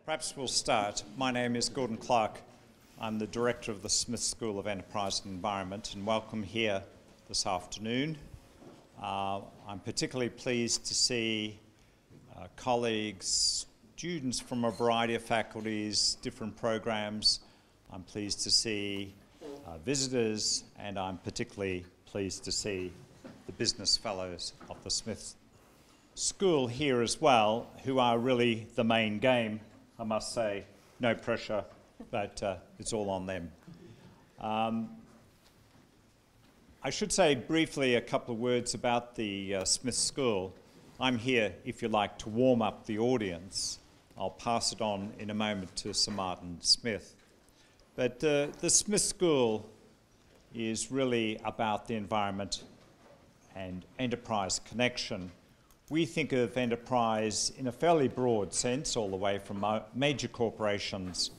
Perhaps we'll start. My name is Gordon Clark. I'm the Director of the Smith School of Enterprise and Environment, and welcome here this afternoon. I'm particularly pleased to see colleagues, students from a variety of faculties, different programs. I'm pleased to see visitors, and I'm particularly pleased to see the business fellows of the Smith School here as well, who are really the main game. I must say, no pressure, but it's all on them. I should say briefly a couple of words about the Smith School. I'm here, if you like, to warm up the audience. I'll pass it on in a moment to Sir Martin Smith. But the Smith School is really about the environment and enterprise connection. We think of enterprise in a fairly broad sense, all the way from major corporations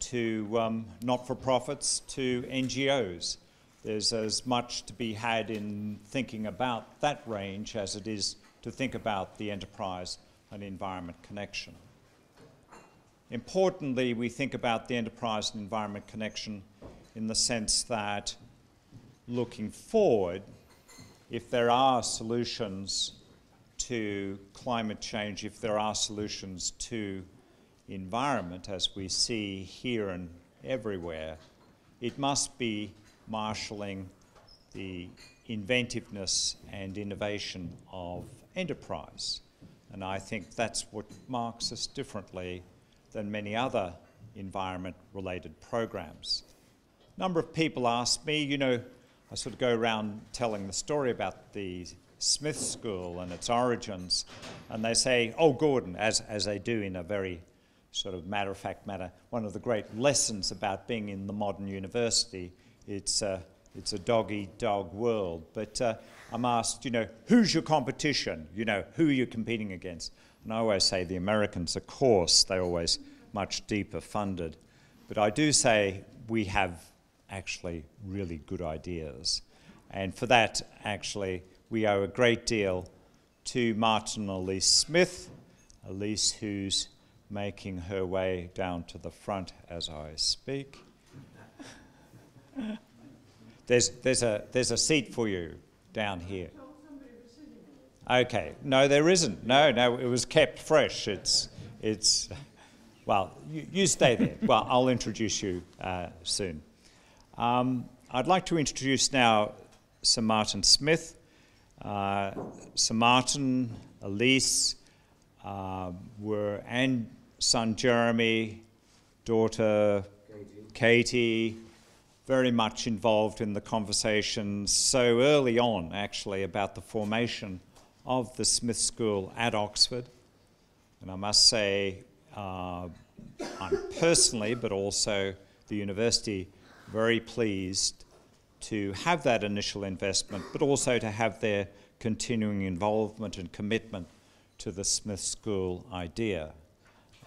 to not-for-profits to NGOs. There's as much to be had in thinking about that range as it is to think about the enterprise and environment connection. Importantly, we think about the enterprise and environment connection in the sense that looking forward, if there are solutions to climate change, if there are solutions to environment, as we see here and everywhere, it must be marshalling the inventiveness and innovation of enterprise. And I think that's what marks us differently than many other environment-related programs. A number of people ask me, you know, I sort of go around telling the story about the Smith School and its origins, and they say, oh, Gordon, as they do in a very sort of matter-of-fact manner, one of the great lessons about being in the modern university, it's a dog-eat-dog world. But I'm asked, you know, who's your competition? You know, who are you competing against? And I always say the Americans, of course, they're always much deeper funded. But I do say we have actually really good ideas. And for that, actually, we owe a great deal to Martin and Elise Smith, Elise who's making her way down to the front as I speak. There's a seat for you down here. Okay, no, there isn't. No, it was kept fresh. It's well, you stay there. Well, I'll introduce you soon. I'd like to introduce now Sir Martin Smith. Sir Martin, Elise, and son Jeremy, daughter Katie, very much involved in the conversations so early on, actually, about the formation of the Smith School at Oxford. And I must say, I'm personally, but also the university, very pleased to have that initial investment, but also to have their continuing involvement and commitment to the Smith School idea.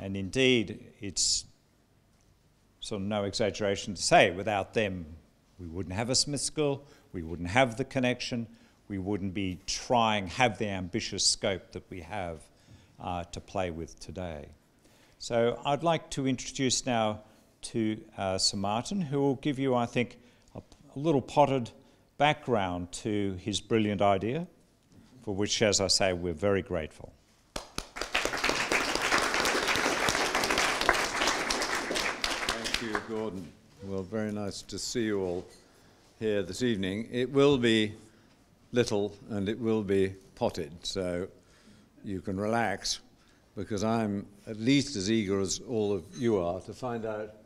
And indeed, it's sort of no exaggeration to say, without them, we wouldn't have a Smith School, we wouldn't have the connection, we wouldn't be have the ambitious scope that we have to play with today. So I'd like to introduce now to Sir Martin, who will give you, I think, a little potted background to his brilliant idea, for which, as I say, we're very grateful. Thank you, Gordon. Well, very nice to see you all here this evening. It will be little and it will be potted, so you can relax, because I'm at least as eager as all of you are to find out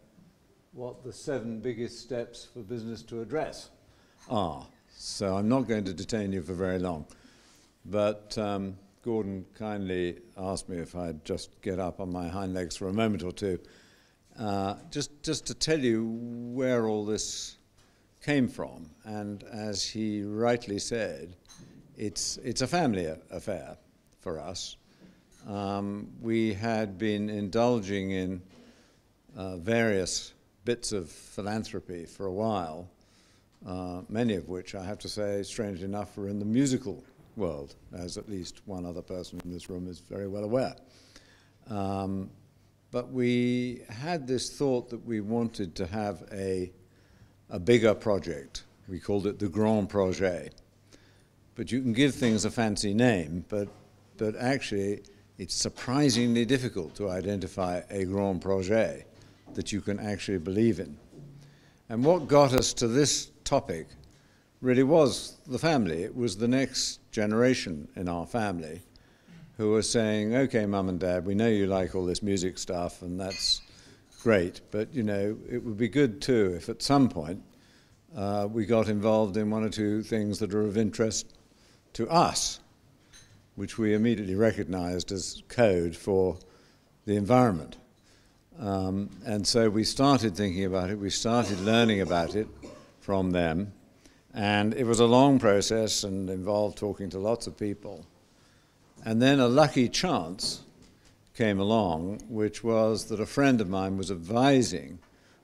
what the 7 biggest steps for business to address are. So I'm not going to detain you for very long. But Gordon kindly asked me if I'd just get up on my hind legs for a moment or two, just to tell you where all this came from. And as he rightly said, it's a family affair for us. We had been indulging in various bits of philanthropy for a while, many of which, I have to say, strangely enough, were in the musical world, as at least one other person in this room is very well aware. but we had this thought that we wanted to have a bigger project. We called it the Grand Projet. But you can give things a fancy name, but actually it's surprisingly difficult to identify a Grand Projet that you can actually believe in. And what got us to this topic really was the family. It was the next generation in our family who were saying, okay, Mum and Dad, we know you like all this music stuff and that's great, but you know, it would be good too if at some point we got involved in one or two things that are of interest to us, which we immediately recognized as code for the environment. And so we started thinking about it, we started learning about it from them, and it was a long process and involved talking to lots of people. And then a lucky chance came along, which was that a friend of mine was advising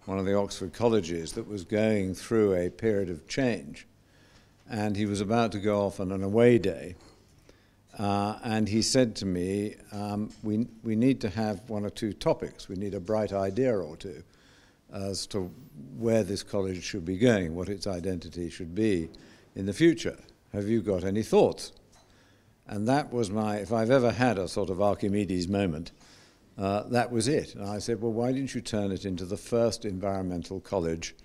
one of the Oxford colleges that was going through a period of change. And he was about to go off on an away day. And he said to me, we need to have one or two topics. We need a bright idea or two as to where this college should be going, what its identity should be in the future. Have you got any thoughts? And that was if I've ever had a sort of Archimedes moment, that was it. And I said, well, why didn't you turn it into the first environmental college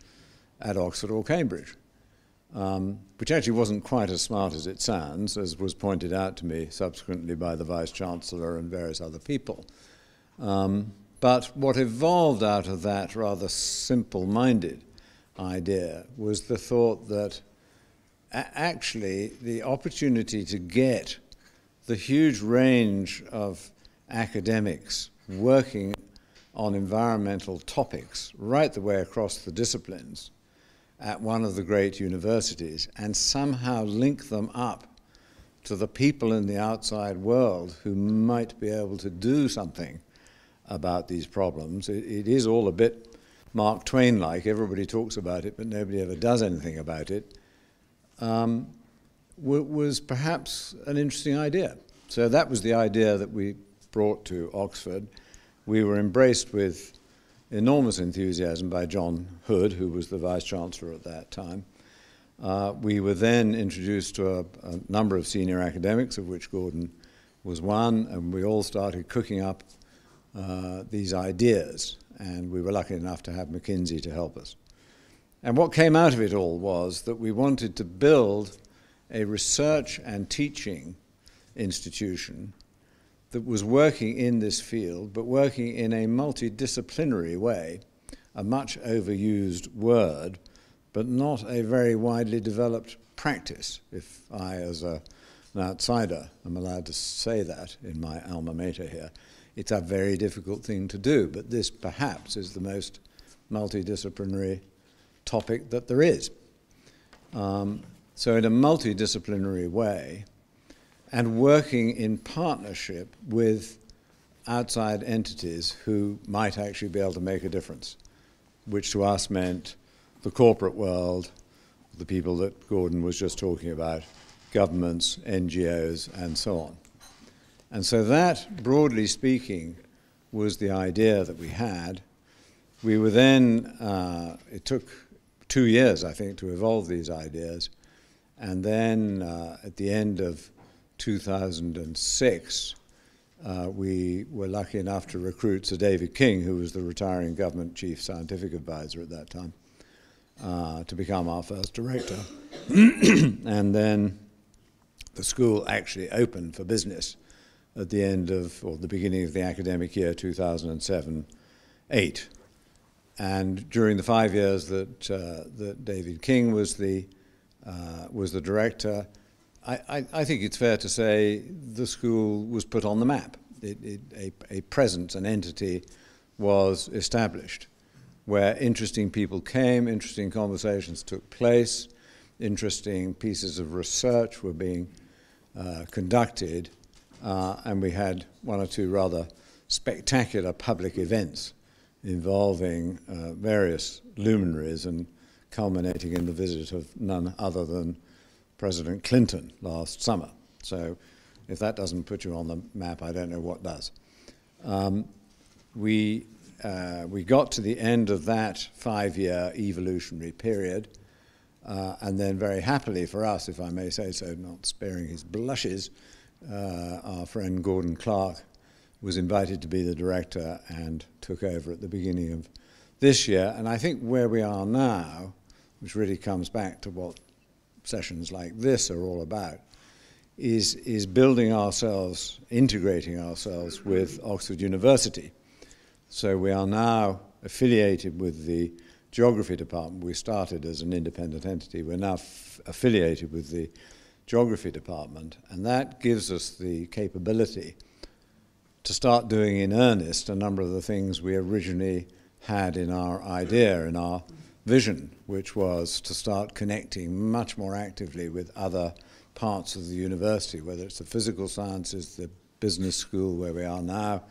at Oxford or Cambridge? Which actually wasn't quite as smart as it sounds, as was pointed out to me subsequently by the Vice-Chancellor and various other people. But what evolved out of that rather simple-minded idea was the thought that actually the opportunity to get the huge range of academics working on environmental topics right the way across the disciplines at one of the great universities and somehow link them up to the people in the outside world who might be able to do something about these problems. It is all a bit Mark Twain-like. Everybody talks about it, but nobody ever does anything about it. Was perhaps an interesting idea. So that was the idea that we brought to Oxford. We were embraced with enormous enthusiasm by John Hood, who was the Vice-Chancellor at that time. We were then introduced to a number of senior academics, of which Gordon was one, and we all started cooking up these ideas, and we were lucky enough to have McKinsey to help us. And what came out of it all was that we wanted to build a research and teaching institution that was working in this field, but working in a multidisciplinary way, a much overused word, but not a very widely developed practice, if I, as an outsider, am allowed to say that in my alma mater here. It's a very difficult thing to do, but this perhaps is the most multidisciplinary topic that there is. So in a multidisciplinary way, and working in partnership with outside entities who might actually be able to make a difference, which to us meant the corporate world, the people that Gordon was just talking about, governments, NGOs, and so on. And so that, broadly speaking, was the idea that we had. We were then, it took 2 years, I think, to evolve these ideas. And then at the end of 2006, we were lucky enough to recruit Sir David King, who was the retiring government chief scientific advisor at that time, to become our first director. And then the school actually opened for business at the end of, or the beginning of the academic year 2007-8. And during the 5 years that David King was the director, I think it's fair to say the school was put on the map. A presence, an entity was established where interesting people came, interesting conversations took place, interesting pieces of research were being conducted, and we had one or two rather spectacular public events involving various luminaries and culminating in the visit of none other than President Clinton last summer. So if that doesn't put you on the map, I don't know what does. we got to the end of that 5-year evolutionary period, and then very happily for us, if I may say so, not sparing his blushes, our friend Gordon Clark was invited to be the director and took over at the beginning of this year. And I think where we are now, which really comes back to what sessions like this are all about, is building ourselves, integrating ourselves with Oxford University. So we are now affiliated with the Geography Department. We started as an independent entity. We're now affiliated with the Geography Department, and that gives us the capability to start doing in earnest a number of the things we originally had in our idea, in our vision, which was to start connecting much more actively with other parts of the university, whether it's the physical sciences, the business school where we are now,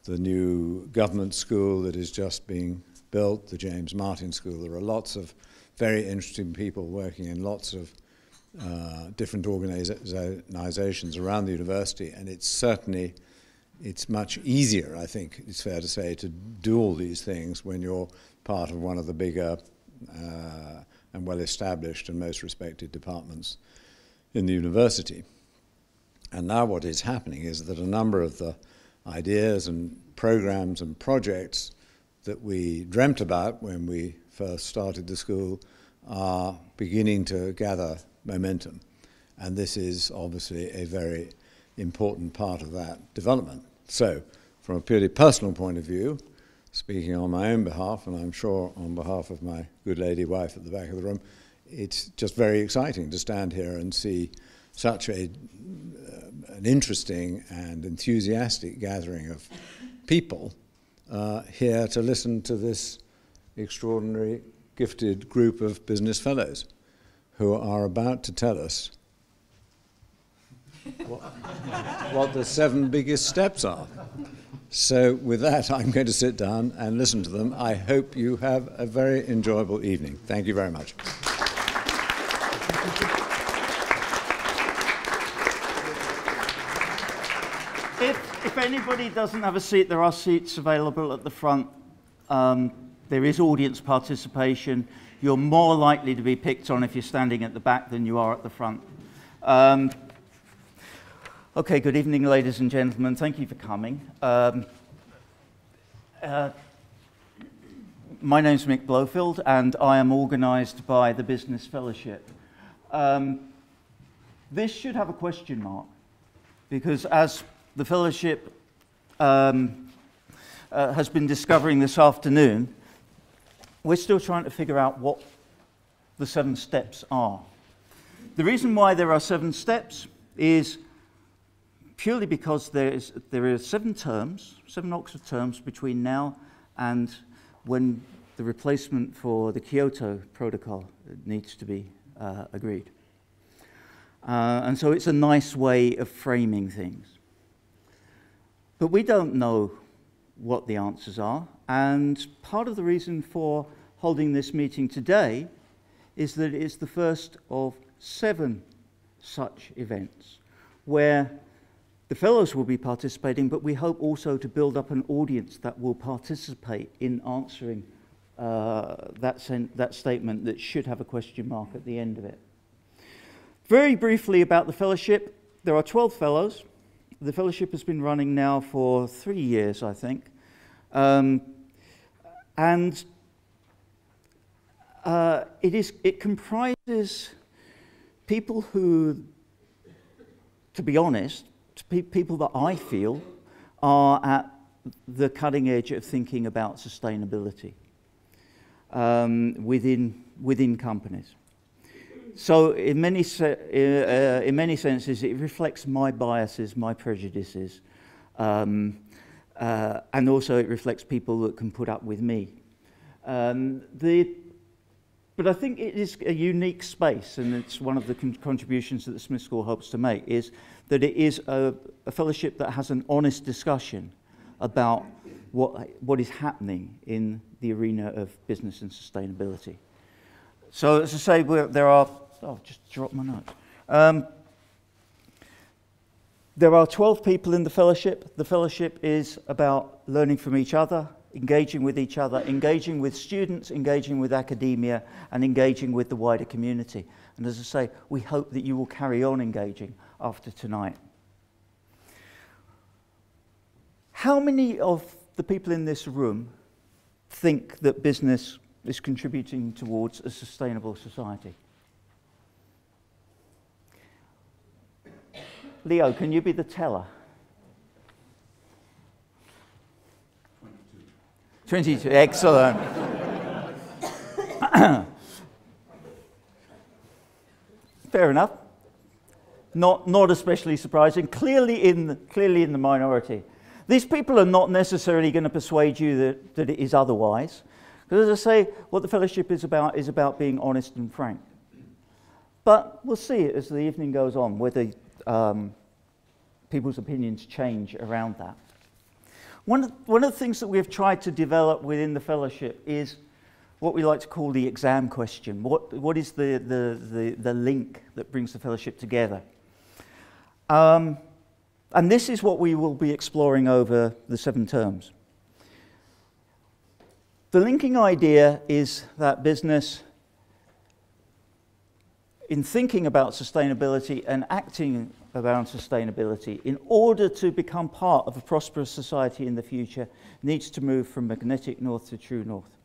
the new government school that is just being built, the James Martin School. There are lots of very interesting people working in lots of different organizations around the university, and it's much easier, I think it's fair to say, to do all these things when you're part of one of the bigger and well-established and most respected departments in the university. And now what is happening is that a number of the ideas and programs and projects that we dreamt about when we first started the school are beginning to gather momentum. And this is obviously a very important part of that development. So, from a purely personal point of view, speaking on my own behalf, and I'm sure on behalf of my good lady wife at the back of the room, it's just very exciting to stand here and see such an interesting and enthusiastic gathering of people here to listen to this extraordinary, gifted group of business fellows who are about to tell us what the 7 biggest steps are. So with that, I'm going to sit down and listen to them. I hope you have a very enjoyable evening. Thank you very much. If anybody doesn't have a seat, there are seats available at the front. There is audience participation. You're more likely to be picked on if you're standing at the back than you are at the front. Okay, good evening, ladies and gentlemen. Thank you for coming. My name's Mick Blowfield, and I am organised by the Business Fellowship. This should have a question mark, because as the Fellowship has been discovering this afternoon, we're still trying to figure out what the 7 steps are. The reason why there are 7 steps is purely because there are 7 terms, 7 Oxford terms between now and when the replacement for the Kyoto Protocol needs to be agreed. And so it's a nice way of framing things. But we don't know what the answers are, and part of the reason for holding this meeting today is that it is the first of 7 such events where the fellows will be participating, but we hope also to build up an audience that will participate in answering that statement that should have a question mark at the end of it. Very briefly about the Fellowship, there are 12 fellows. The Fellowship has been running now for 3 years, I think. It comprises people who, to be honest, people that I feel are at the cutting edge of thinking about sustainability within companies. So in many senses, it reflects my biases, my prejudices, and also it reflects people that can put up with me. But I think it is a unique space, and it's one of the contributions that the Smith School hopes to make, is that it is a fellowship that has an honest discussion about what is happening in the arena of business and sustainability. So as I say, there are, oh, just dropped my notes. There are 12 people in the fellowship. The fellowship is about learning from each other, engaging with each other, engaging with students, engaging with academia, and engaging with the wider community. And as I say, we hope that you will carry on engaging after tonight. How many of the people in this room think that business is contributing towards a sustainable society? Leo, can you be the teller? 22, excellent. Fair enough. Not especially surprising. Clearly in the minority. These people are not necessarily going to persuade you that it is otherwise. Because as I say, what the fellowship is about being honest and frank. But we'll see as the evening goes on whether people's opinions change around that. One of the things that we have tried to develop within the fellowship is what we like to call the exam question. What is the link that brings the fellowship together? And this is what we will be exploring over the 7 terms. The linking idea is that business, in thinking about sustainability and acting around sustainability, in order to become part of a prosperous society in the future, needs to move from magnetic north to true north.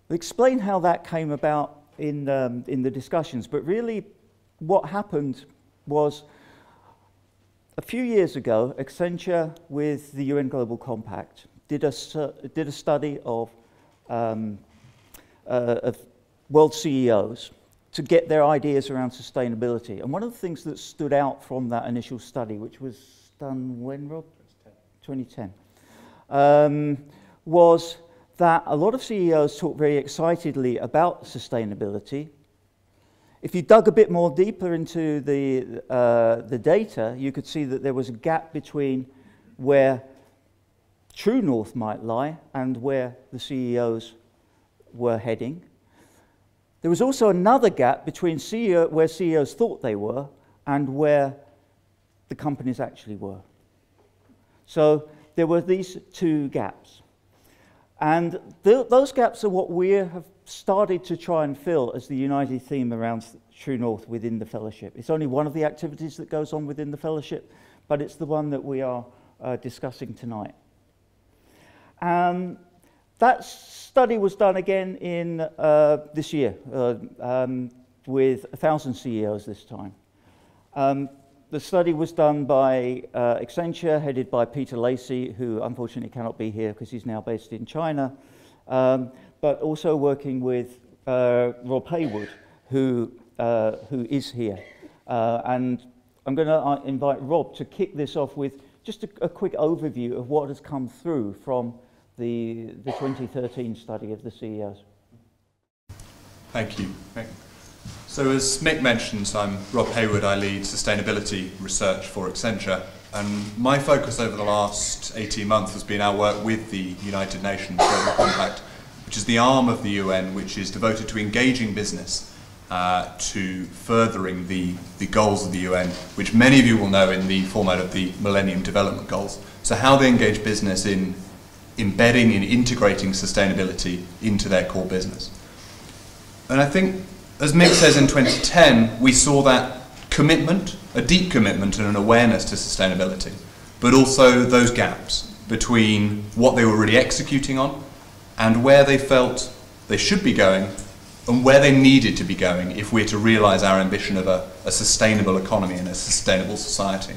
We'll explain how that came about in the discussions, but really what happened was a few years ago, Accenture with the UN Global Compact did a study of world CEOs to get their ideas around sustainability. And one of the things that stood out from that initial study, which was done when, Rob? 2010. Was that a lot of CEOs talk very excitedly about sustainability. If you dug a bit more deeper into the data, you could see that there was a gap between where true north might lie and where the CEOs were heading. There was also another gap between where CEOs thought they were and where the companies actually were. So there were these 2 gaps. And those gaps are what we have started to try and fill as the united theme around True North within the fellowship. It's only one of the activities that goes on within the fellowship, but it's the one that we are discussing tonight. That study was done again in this year with 1,000 CEOs this time. The study was done by Accenture, headed by Peter Lacey, who unfortunately cannot be here because he's now based in China, but also working with Rob Haywood, who is here. And I'm going to invite Rob to kick this off with just a quick overview of what has come through from the 2013 study of the CEOs. Thank you. So as Mick mentions, I'm Rob Haywood. I lead sustainability research for Accenture, and my focus over the last 18 months has been our work with the United Nations Global Compact, which is the arm of the UN which is devoted to engaging business to furthering the goals of the UN, which many of you will know in the format of the Millennium Development Goals. So how they engage business in embedding and integrating sustainability into their core business. And I think, as Mick says, in 2010, we saw that commitment, a deep commitment and an awareness to sustainability, but also those gaps between what they were really executing on and where they felt they should be going and where they needed to be going if we're to realise our ambition of a sustainable economy and a sustainable society.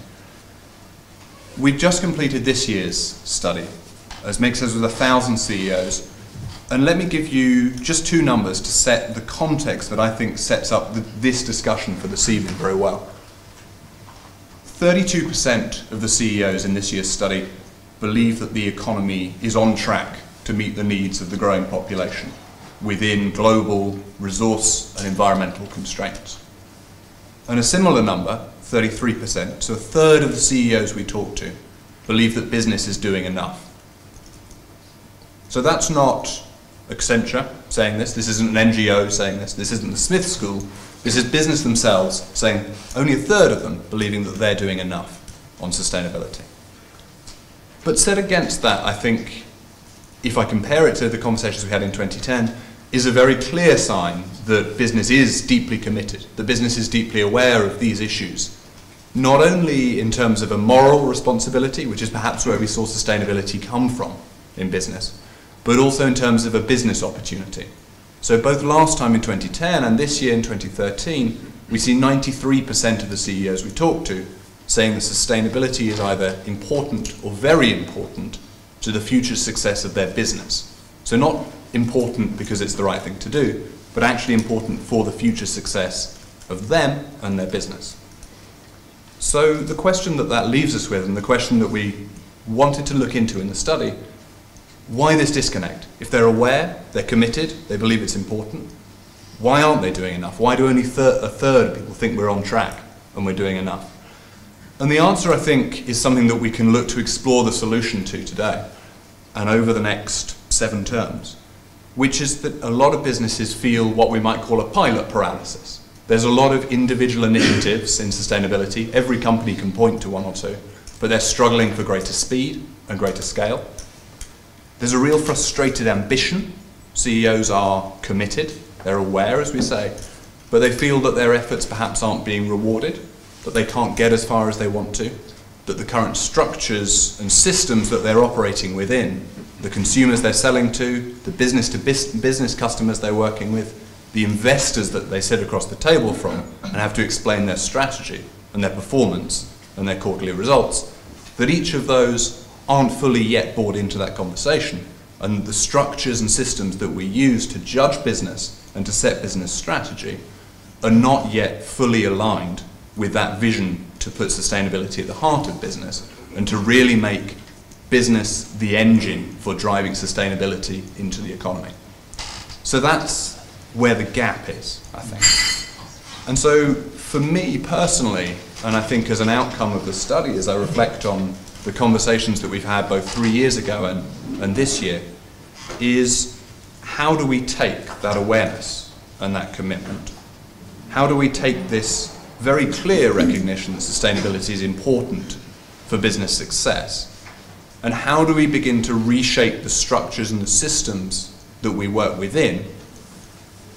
We've just completed this year's study, as Mick says, with 1,000 CEOs. And let me give you just 2 numbers to set the context that I think sets up this discussion for this evening very well. 32% of the CEOs in this year's study believe that the economy is on track to meet the needs of the growing population within global resource and environmental constraints. And a similar number, 33%, so a third of the CEOs we talk to, believe that business is doing enough. So that's not Accenture saying this isn't an NGO saying this isn't the Smith School, this is business themselves saying only a third of them believing that they're doing enough on sustainability. But set against that, I think, if I compare it to the conversations we had in 2010, is a very clear sign that business is deeply committed, that business is deeply aware of these issues, not only in terms of a moral responsibility, which is perhaps where we saw sustainability come from in business, but also in terms of a business opportunity. So both last time in 2010 and this year in 2013, we see 93% of the CEOs we talk to saying that sustainability is either important or very important to the future success of their business. So not important because it's the right thing to do, but actually important for the future success of them and their business. So the question that leaves us with, and the question that we wanted to look into in the study, why this disconnect? If they're aware, they're committed, they believe it's important, why aren't they doing enough? Why do only a third of people think we're on track and we're doing enough? And the answer, I think, is something that we can look to explore the solution to today and over the next 7 terms, which is that a lot of businesses feel what we might call a pilot paralysis. There's a lot of individual initiatives in sustainability. Every company can point to one or two, but they're struggling for greater speed and greater scale. There's a real frustrated ambition. CEOs are committed, they're aware, as we say, but they feel that their efforts perhaps aren't being rewarded, that they can't get as far as they want to, that the current structures and systems that they're operating within, the consumers they're selling to business customers they're working with, the investors that they sit across the table from and have to explain their strategy and their performance and their quarterly results, that each of those aren't fully yet bought into that conversation, and the structures and systems that we use to judge business and to set business strategy are not yet fully aligned with that vision to put sustainability at the heart of business and to really make business the engine for driving sustainability into the economy. So that's where the gap is, I think. And so for me personally, and I think as an outcome of the study, as I reflect on the conversations that we've had both 3 years ago and this year, is how do we take that awareness and that commitment? How do we take this very clear recognition that sustainability is important for business success, and how do we begin to reshape the structures and the systems that we work within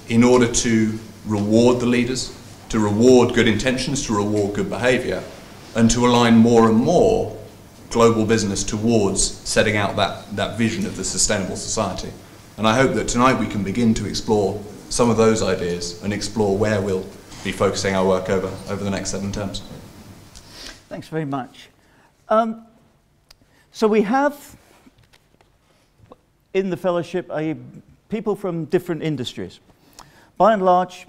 in order to reward the leaders, to reward good intentions, to reward good behavior, and to align more and more global business towards setting out that vision of the sustainable society. And I hope that tonight we can begin to explore some of those ideas and explore where we'll be focusing our work over the next 7 terms. Thanks very much. So we have in the fellowship people from different industries. By and large,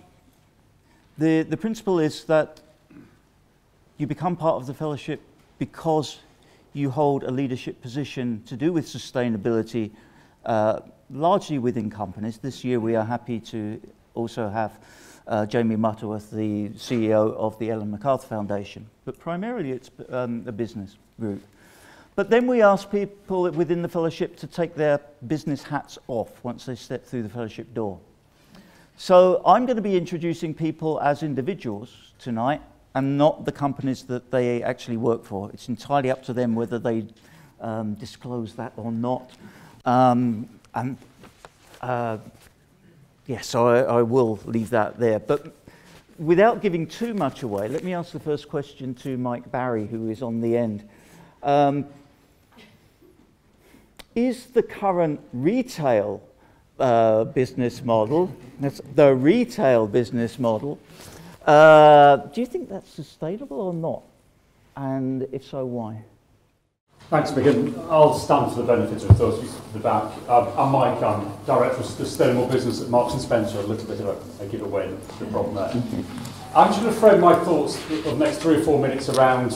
the principle is that you become part of the fellowship because you hold a leadership position to do with sustainability, largely within companies. This year we are happy to also have Jamie Butterworth, the CEO of the Ellen MacArthur Foundation, but primarily it's a business group. But then we ask people within the fellowship to take their business hats off once they step through the fellowship door. So I'm going to be introducing people as individuals tonight and not the companies that they actually work for. It's entirely up to them whether they disclose that or not. Yes, so I will leave that there. But without giving too much away, let me ask the first question to Mike Barry, who is on the end. Is the current retail business model, that's the retail business model, do you think that's sustainable or not? And if so, why? Thanks, Mick. I'll stand for the benefit of those at the back. I'm Mike, I'm Director of Sustainable Business at Martin Sorrell, a little bit of a giveaway, the problem there. I'm just going to frame my thoughts of the next 3 or 4 minutes around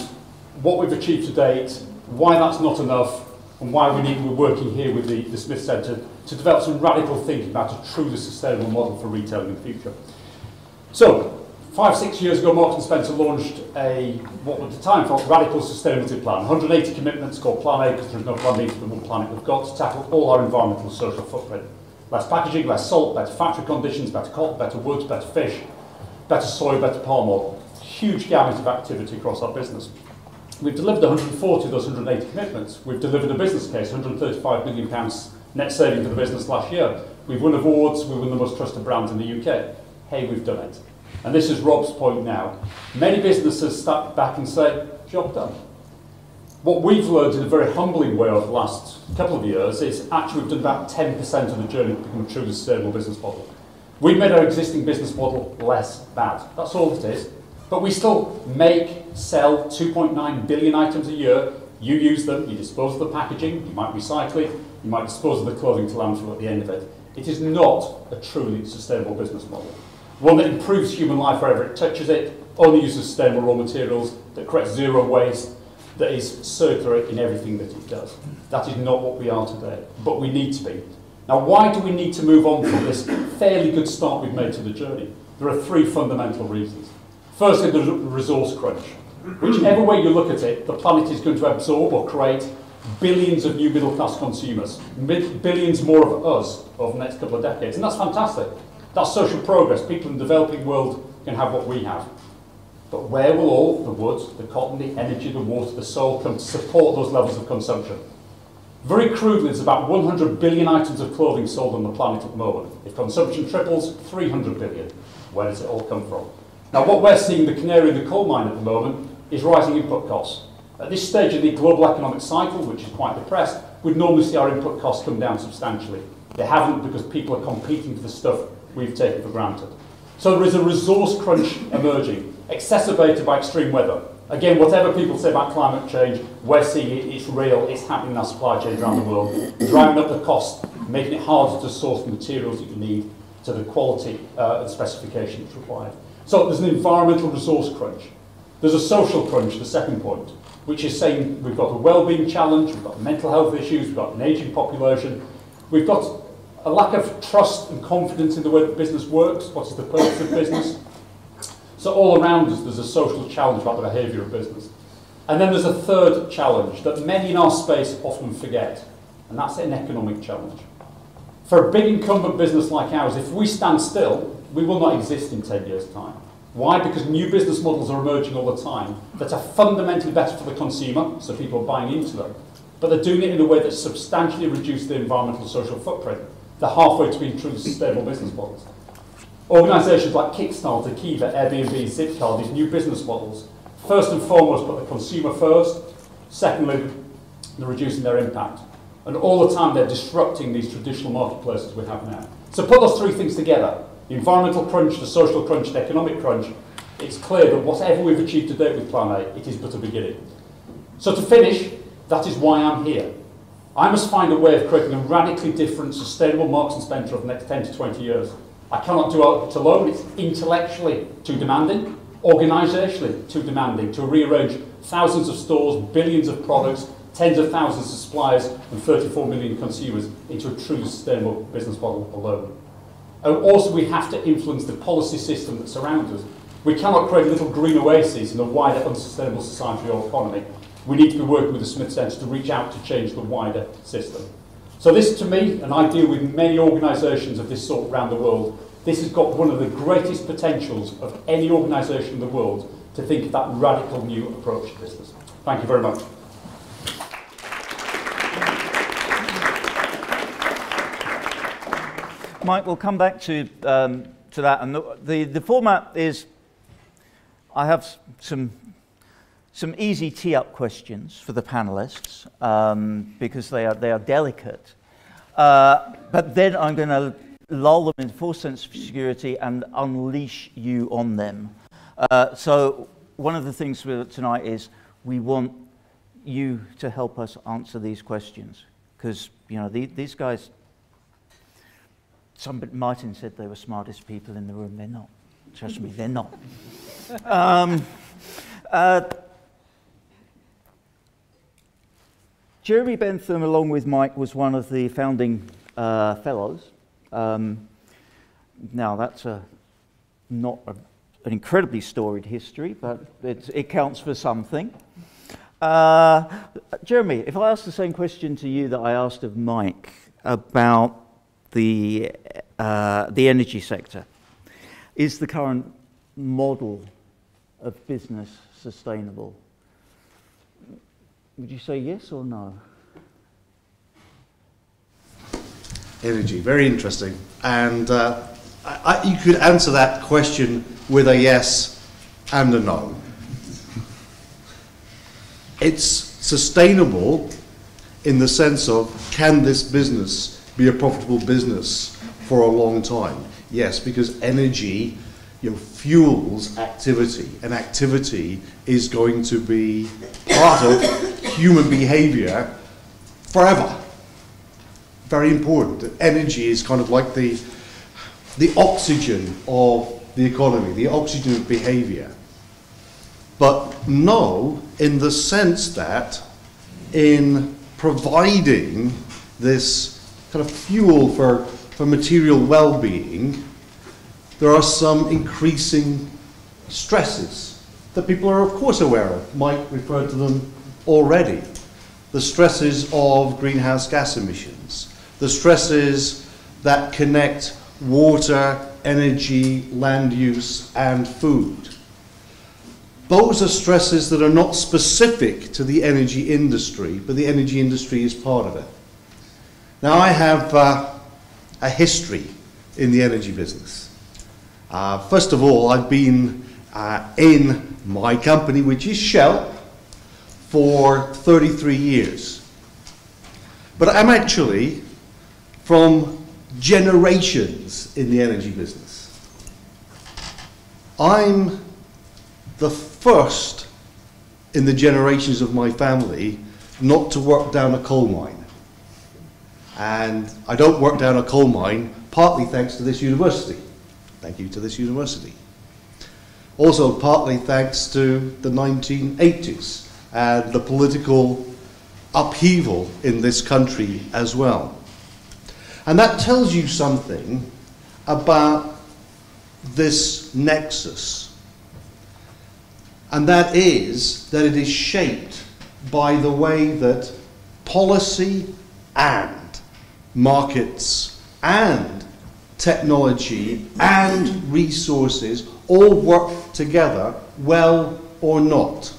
what we've achieved to date, why that's not enough, and why we're working here with the Smith Centre to develop some radical thinking about a truly sustainable model for retailing in the future. So, 5 or 6 years ago, Martin Spencer launched what at the time felt radical sustainability plan. 180 commitments called Plan A, because there's no Plan B for the one planet we've got, to tackle all our environmental and social footprint. Less packaging, less salt, better factory conditions, better cotton, better woods, better fish, better soy, better palm oil. Huge gamut of activity across our business. We've delivered 140 of those 180 commitments. We've delivered a business case, £135 million net saving for the business last year. We've won awards, we won the most trusted brand in the UK. Hey, we've done it. And this is Rob's point now. Many businesses step back and say, job done. What we've learned in a very humbling way over the last couple of years is actually we've done about 10% of the journey to become a truly sustainable business model. We've made our existing business model less bad. That's all it is. But we still make, sell 2.9 billion items a year. You use them, you dispose of the packaging, you might recycle it, you might dispose of the clothing to landfill at the end of it. It is not a truly sustainable business model. One that improves human life wherever it touches it, only uses sustainable raw materials, that creates zero waste, that is circular in everything that it does. That is not what we are today, but we need to be. Now, why do we need to move on from this fairly good start we've made to the journey? There are three fundamental reasons. Firstly, the resource crunch. Whichever way you look at it, the planet is going to absorb or create billions of new middle-class consumers, billions more of us over the next couple of decades, and that's fantastic. That's social progress. People in the developing world can have what we have. But where will all the wood, the cotton, the energy, the water, the soil come to support those levels of consumption? Very crudely, there's about 100 billion items of clothing sold on the planet at the moment. If consumption triples, 300 billion. Where does it all come from? Now, what we're seeing, the canary in the coal mine at the moment, is rising input costs. At this stage of the global economic cycle, which is quite depressed, we'd normally see our input costs come down substantially. They haven't, because people are competing for the stuff we've taken for granted. So there is a resource crunch emerging, exacerbated by extreme weather. Again, whatever people say about climate change, we're seeing it, it's real, it's happening in our supply chains around the world, driving up the cost, making it harder to source the materials that you need to the quality and specification that's required. So there's an environmental resource crunch. There's a social crunch, the second point, which is saying we've got a well-being challenge, we've got mental health issues, we've got an ageing population, we've got a lack of trust and confidence in the way that business works, what is the purpose of business. So all around us there's a social challenge about the behaviour of business. And then there's a third challenge that many in our space often forget, and that's an economic challenge. For a big incumbent business like ours, if we stand still, we will not exist in 10 years' time. Why? Because new business models are emerging all the time that are fundamentally better for the consumer, so people are buying into them, but they're doing it in a way that substantially reduces the environmental and social footprint. They're halfway between truly sustainable business models. Organisations like Kickstarter, Kiva, Airbnb, Zipcar, these new business models, first and foremost put the consumer first, secondly, they're reducing their impact. And all the time they're disrupting these traditional marketplaces we have now. So put those three things together, the environmental crunch, the social crunch, the economic crunch, it's clear that whatever we've achieved to date with Plan A, it is but a beginning. So to finish, that is why I'm here. I must find a way of creating a radically different, sustainable Marks & Spencer over the next 10 to 20 years. I cannot do it alone. It's intellectually too demanding, organisationally too demanding, to rearrange thousands of stores, billions of products, tens of thousands of suppliers, and 34 million consumers into a truly sustainable business model alone. And also, we have to influence the policy system that surrounds us. We cannot create little green oases in a wider unsustainable society or economy. We need to be working with the Smith Centre to reach out to change the wider system. So this, to me, and I deal with many organisations of this sort around the world, this has got one of the greatest potentials of any organisation in the world to think of that radical new approach to business. Thank you very much. Mike, we'll come back to that. And the format is, I have some easy tee-up questions for the panelists because they are delicate. But then I'm going to lull them in full sense of security and unleash you on them. So one of the things tonight is we want you to help us answer these questions because these guys. Martin said they were smartest people in the room. They're not. Trust me, they're not. Jeremy Bentham, along with Mike, was one of the founding fellows. Now, that's not an incredibly storied history, but it counts for something. Jeremy, if I ask the same question to you that I asked of Mike about the energy sector. Is the current model of business sustainable? Would you say yes or no? Energy, very interesting. And you could answer that question with a yes and a no. It's sustainable in the sense of, can this business be a profitable business for a long time? Yes, because energy, fuels activity, and activity is going to be part of human behavior forever. Very important. Energy is kind of like the oxygen of the economy, the oxygen of behavior. But no, in the sense that in providing this kind of fuel for material well-being, there are some increasing stresses that people are of course aware of. Mike referred to them already. The stresses of greenhouse gas emissions, the stresses that connect water, energy, land use, and food. Those are stresses that are not specific to the energy industry, but the energy industry is part of it. Now, I have a history in the energy business. First of all, I've been in my company, which is Shell, for 33 years. But I'm actually from generations in the energy business. I'm the first in the generations of my family not to work down a coal mine. And I don't work down a coal mine partly thanks to this university. Thank you to this university. Also partly thanks to the 1980s and the political upheaval in this country as well. And that tells you something about this nexus. And that is that it is shaped by the way that policy and markets and technology and resources all work together, well or not.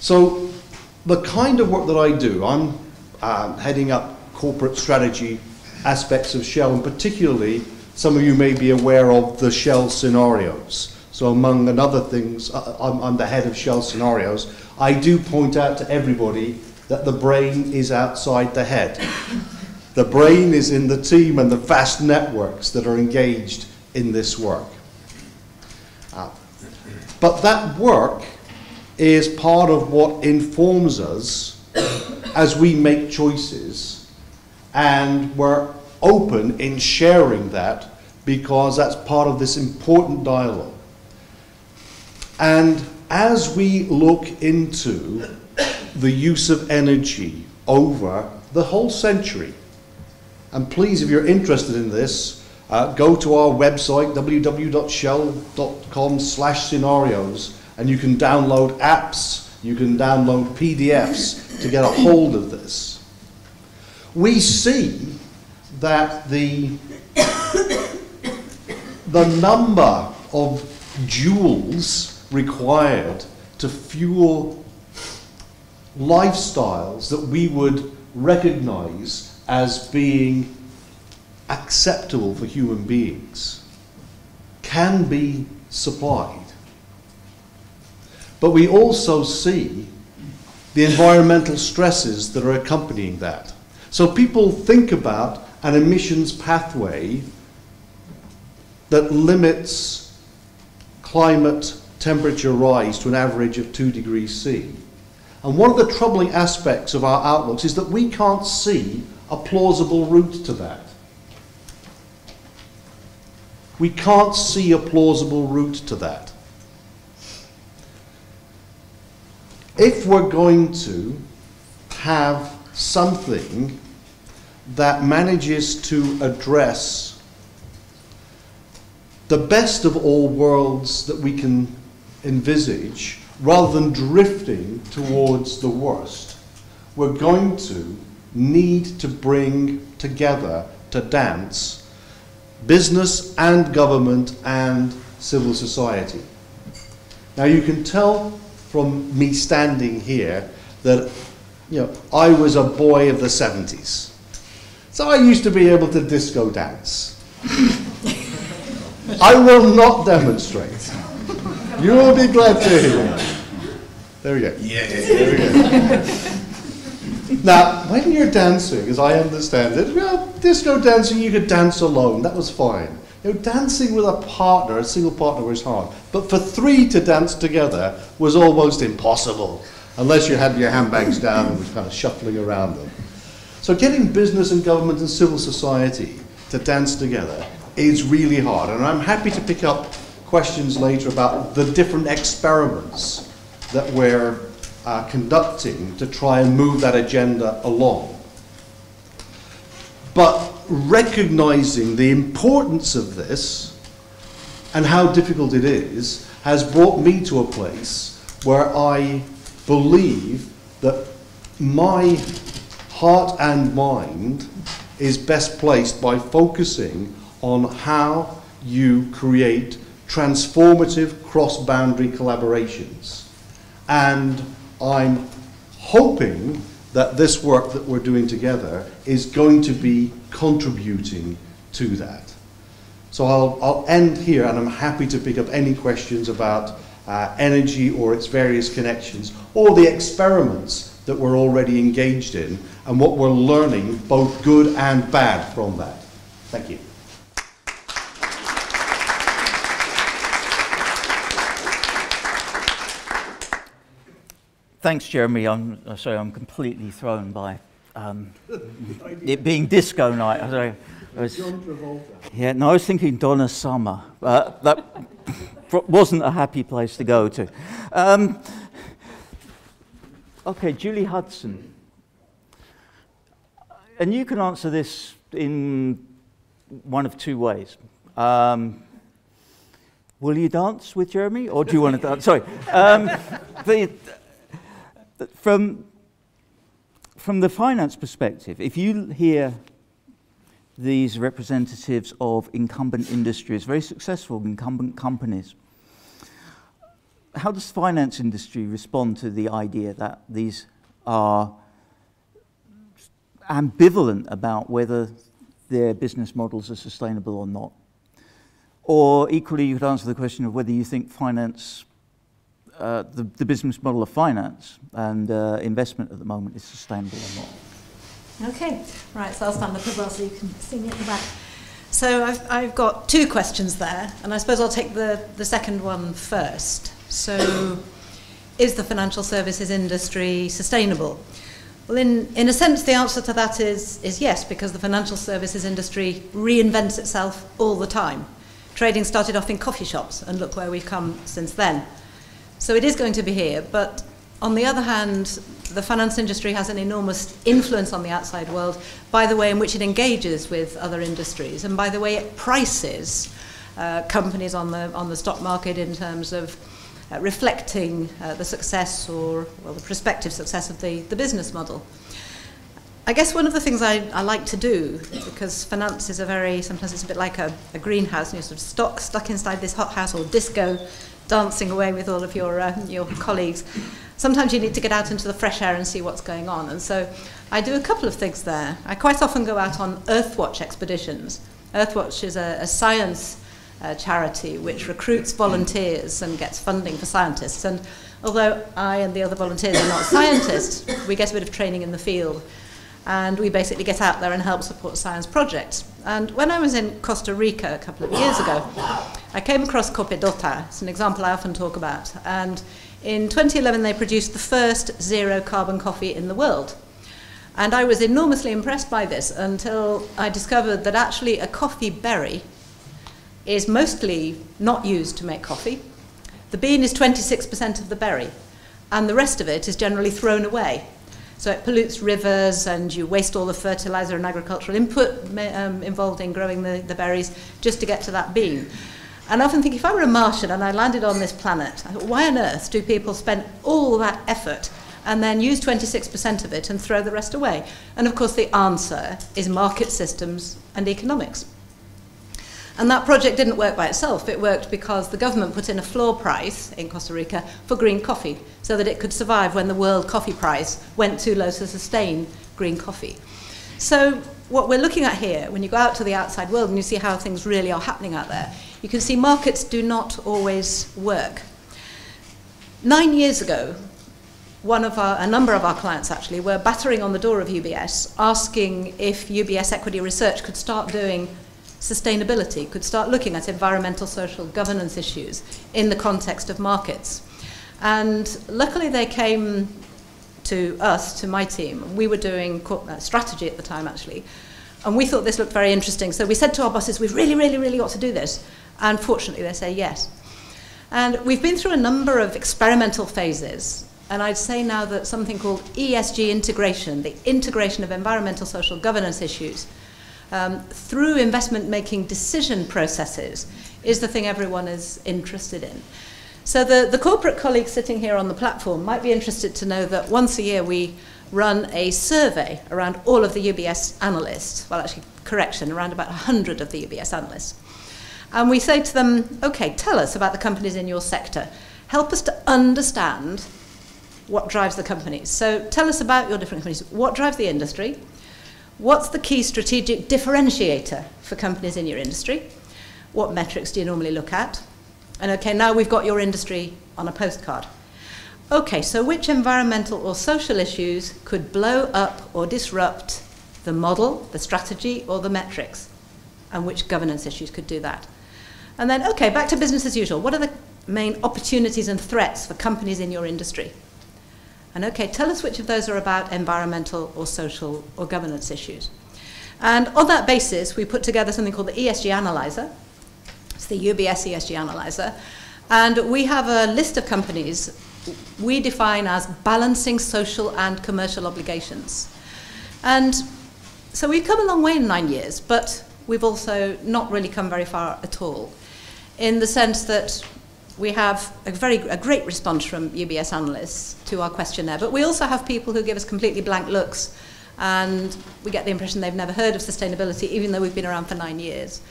So the kind of work that I do, I'm heading up corporate strategy aspects of Shell, and particularly some of you may be aware of the Shell scenarios. So among other things, I'm the head of Shell scenarios. I do point out to everybody that the brain is outside the head. The brain is in the team and the vast networks that are engaged in this work. But that work is part of what informs us as we make choices, and we're open in sharing that because that's part of this important dialogue. And as we look into the use of energy over the whole century, and please, if you're interested in this, go to our website, www.shell.com/scenarios, and you can download apps, you can download PDFs to get a hold of this. We see that the number of joules required to fuel lifestyles that we would recognize as being acceptable for human beings can be supplied. But we also see the environmental stresses that are accompanying that. So people think about an emissions pathway that limits climate temperature rise to an average of 2 degrees C. And one of the troubling aspects of our outlooks is that we can't see a plausible route to that. We can't see a plausible route to that. If we're going to have something that manages to address the best of all worlds that we can envisage, rather than drifting towards the worst, we're going to need to bring together to dance, business and government and civil society. Now you can tell from me standing here that I was a boy of the 70s. So I used to be able to disco dance. I will not demonstrate. You will be glad to hear. There we go. Yeah. There we go. Now, when you're dancing, as I understand it, disco dancing, you could dance alone. That was fine. Dancing with a partner, a single partner, was hard. But for three to dance together was almost impossible, unless you had your handbags down and was kind of shuffling around them. So getting business and government and civil society to dance together is really hard. And I'm happy to pick up questions later about the different experiments that we're conducting to try and move that agenda along. But recognizing the importance of this and how difficult it is has brought me to a place where I believe that my heart and mind is best placed by focusing on how you create transformative cross-boundary collaborations. And I'm hoping that this work that we're doing together is going to be contributing to that. So I'll end here, and I'm happy to pick up any questions about energy or its various connections, or the experiments that we're already engaged in, and what we're learning, both good and bad, from that. Thank you. Thanks, Jeremy. I'm sorry, I'm completely thrown by it being disco night. I was, yeah, no, I was thinking Donna Summer. That wasn't a happy place to go to. Okay, Julie Hudson. And you can answer this in one of two ways. Will you dance with Jeremy, or do you want to dance? Sorry. From the finance perspective, if you hear these representatives of incumbent industries, very successful incumbent companies, how does the finance industry respond to the idea that these are ambivalent about whether their business models are sustainable or not? Or equally, you could answer the question of whether you think finance, the business model of finance and investment at the moment is sustainable or not. Okay, right, so I'll stand up as well so you can see me at the back. So I've got two questions there, and I suppose I'll take the second one first. So, is the financial services industry sustainable? Well, in a sense, the answer to that is yes, because the financial services industry reinvents itself all the time. Trading started off in coffee shops, and look where we've come since then. So it is going to be here, but on the other hand, the finance industry has an enormous influence on the outside world by the way in which it engages with other industries and by the way it prices companies on the stock market in terms of reflecting the success or the prospective success of the business model. I guess one of the things I like to do, because finance is sometimes it's a bit like a greenhouse, and you're sort of stuck inside this hothouse or disco, dancing away with all of your colleagues. Sometimes you need to get out into the fresh air and see what's going on. And so I do a couple of things there. I quite often go out on Earthwatch expeditions. Earthwatch is a science charity which recruits volunteers and gets funding for scientists. And although I and the other volunteers are not scientists, we get a bit of training in the field. And we basically get out there and help support science projects. And when I was in Costa Rica a couple of years ago, I came across Copedota. It's an example I often talk about. And in 2011, they produced the first zero-carbon coffee in the world. And I was enormously impressed by this until I discovered that actually a coffee berry is mostly not used to make coffee. The bean is 26% of the berry, and the rest of it is generally thrown away. So it pollutes rivers, and you waste all the fertilizer and agricultural input involved in growing the berries just to get to that bean. And I often think, if I were a Martian and I landed on this planet, I thought, why on earth do people spend all that effort and then use 26% of it and throw the rest away? And of course the answer is market systems and economics. And that project didn't work by itself. It worked because the government put in a floor price in Costa Rica for green coffee so that it could survive when the world coffee price went too low to sustain green coffee. So what we're looking at here, when you go out to the outside world and you see how things really are happening out there, you can see markets do not always work. 9 years ago, a number of our clients actually were battering on the door of UBS, asking if UBS Equity Research could start doing sustainability, could start looking at environmental, social, governance issues in the context of markets. And luckily they came to us, to my team. We were doing strategy at the time, actually. And we thought this looked very interesting. So we said to our bosses, we really ought to do this. And fortunately, they say yes. And we've been through a number of experimental phases. And I'd say now that something called ESG integration, the integration of environmental, social, governance issues, through investment-making decision processes is the thing everyone is interested in. So the corporate colleagues sitting here on the platform might be interested to know that once a year we run a survey around all of the UBS analysts, well actually, correction, around about 100 of the UBS analysts. And we say to them, okay, tell us about the companies in your sector. Help us to understand what drives the companies. So tell us about your different companies. What drives the industry? What's the key strategic differentiator for companies in your industry? What metrics do you normally look at? And okay, now we've got your industry on a postcard. Okay, so which environmental or social issues could blow up or disrupt the model, the strategy, or the metrics? And which governance issues could do that? And then, okay, back to business as usual. What are the main opportunities and threats for companies in your industry? And okay, tell us which of those are about environmental or social or governance issues. And on that basis, we put together something called the ESG Analyzer. It's the UBS ESG Analyzer. And we have a list of companies we define as balancing social and commercial obligations. And so we've come a long way in 9 years, but we've also not really come very far at all, in the sense that we have a great response from UBS analysts to our questionnaire, but we also have people who give us completely blank looks, and we get the impression they've never heard of sustainability, even though we've been around for 9 years.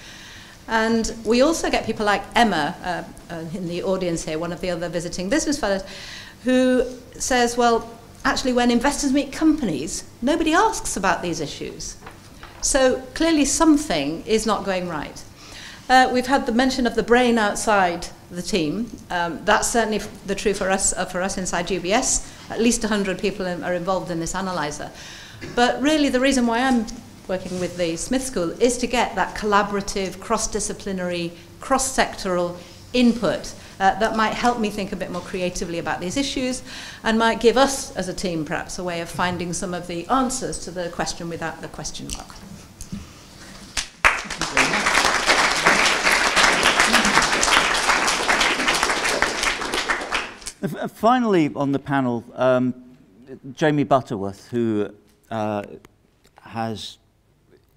And we also get people like Emma in the audience here, one of the other visiting business fellows, who says, well, actually when investors meet companies, nobody asks about these issues. So clearly something is not going right. We've had the mention of the brain outside the team. That's certainly the truth for us inside UBS. At least 100 people are involved in this analyzer. But really the reason why I'm working with the Smith School is to get that collaborative, cross-disciplinary, cross-sectoral input that might help me think a bit more creatively about these issues and might give us as a team perhaps a way of finding some of the answers to the question without the question mark. Finally, on the panel, Jamie Butterworth, who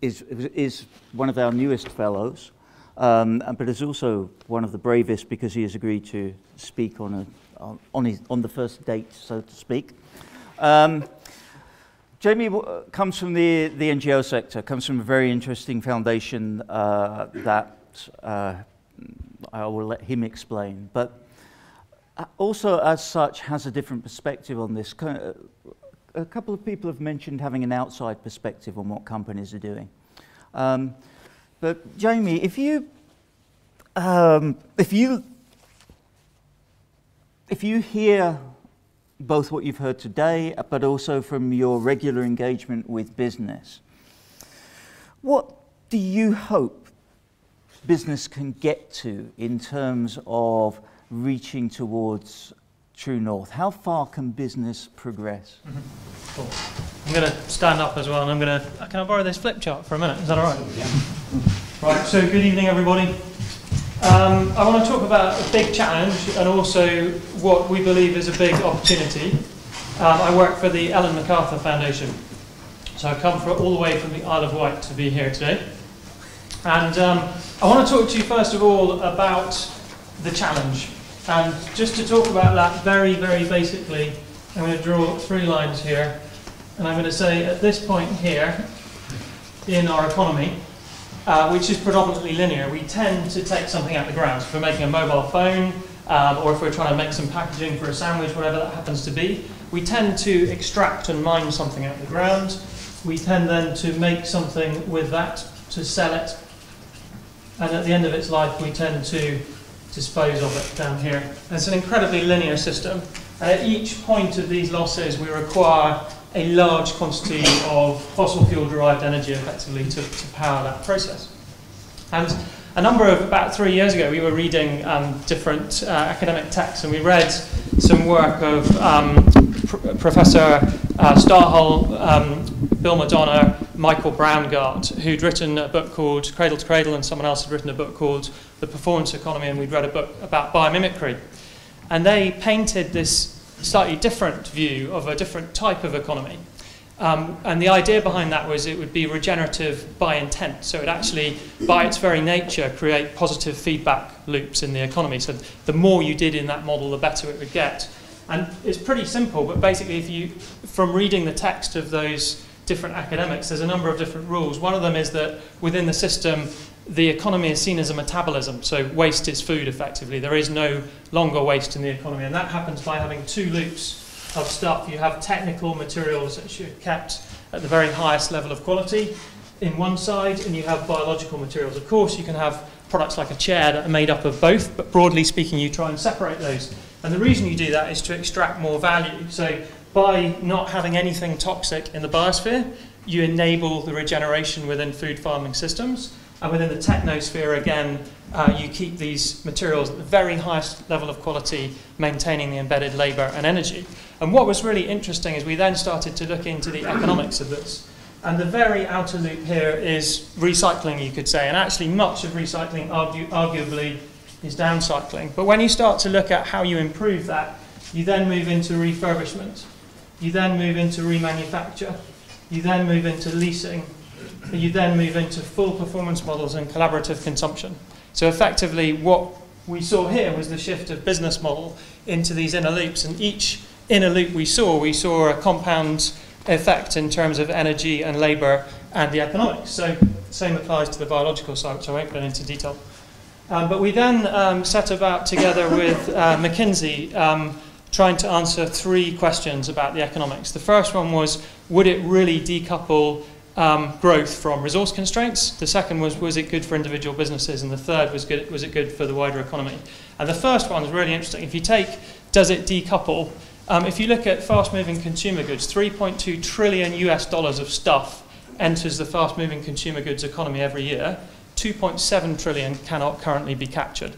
is one of our newest fellows, but is also one of the bravest because he has agreed to speak on the first date, so to speak. Jamie comes from the NGO sector, comes from a very interesting foundation that I will let him explain, but also, as such, has a different perspective on this. A couple of people have mentioned having an outside perspective on what companies are doing. But Jamie, if you hear both what you've heard today, but also from your regular engagement with business, what do you hope business can get to in terms of reaching towards true north? How far can business progress? Mm-hmm. Cool. I'm going to stand up as well, and can I borrow this flip chart for a minute? Is that all right? Yeah. Right, so good evening, everybody. I want to talk about a big challenge and also what we believe is a big opportunity. I work for the Ellen MacArthur Foundation, so I've come all the way from the Isle of Wight to be here today. And I want to talk to you first of all about the challenge. And just to talk about that very, very basically, I'm going to draw 3 lines here, and I'm going to say at this point here, in our economy, which is predominantly linear, we tend to take something out of the ground. So if we're making a mobile phone, or if we're trying to make some packaging for a sandwich, whatever that happens to be, we tend to extract and mine something out of the ground. We tend then to make something with that, to sell it, and at the end of its life we tend to dispose of it down here. And it's an incredibly linear system, and at each point of these losses we require a large quantity of fossil fuel derived energy effectively to power that process. And about 3 years ago, we were reading different academic texts, and we read some work of Professor Starhull, Bill Madonna, Michael Braungart, who'd written a book called Cradle to Cradle, and someone else had written a book called The Performance Economy, and we'd read a book about biomimicry. And they painted this slightly different view of a different type of economy. And the idea behind that was it would be regenerative by intent. So it actually, by its very nature, create positive feedback loops in the economy. So the more you did in that model, the better it would get. And it's pretty simple, but basically from reading the text of those different academics, there's a number of different rules. One of them is that within the system, the economy is seen as a metabolism. So waste is food, effectively. There is no longer waste in the economy. And that happens by having 2 loops of stuff. You have technical materials that are kept at the very highest level of quality in one side, and you have biological materials. Of course, you can have products like a chair that are made up of both, but broadly speaking, you try and separate those. And the reason you do that is to extract more value. So by not having anything toxic in the biosphere, you enable the regeneration within food farming systems. And within the technosphere, again, you keep these materials at the very highest level of quality, maintaining the embedded labour and energy. And what was really interesting is we then started to look into the economics of this. And the very outer loop here is recycling, you could say. And actually, much of recycling arguably is downcycling. But when you start to look at how you improve that, you then move into refurbishment. You then move into remanufacture. You then move into leasing. You then move into full performance models and collaborative consumption. So effectively, what we saw here was the shift of business model into these inner loops. And each inner loop we saw a compound effect in terms of energy and labour and the economics. So same applies to the biological side, which I won't go into detail. But we then set about together with McKinsey trying to answer 3 questions about the economics. The first one was, would it really decouple growth from resource constraints? The second was it good for individual businesses? And the third was it good for the wider economy? And the first one is really interesting. If you take, does it decouple? If you look at fast-moving consumer goods, $3.2 trillion of stuff enters the fast-moving consumer goods economy every year. 2.7 trillion cannot currently be captured.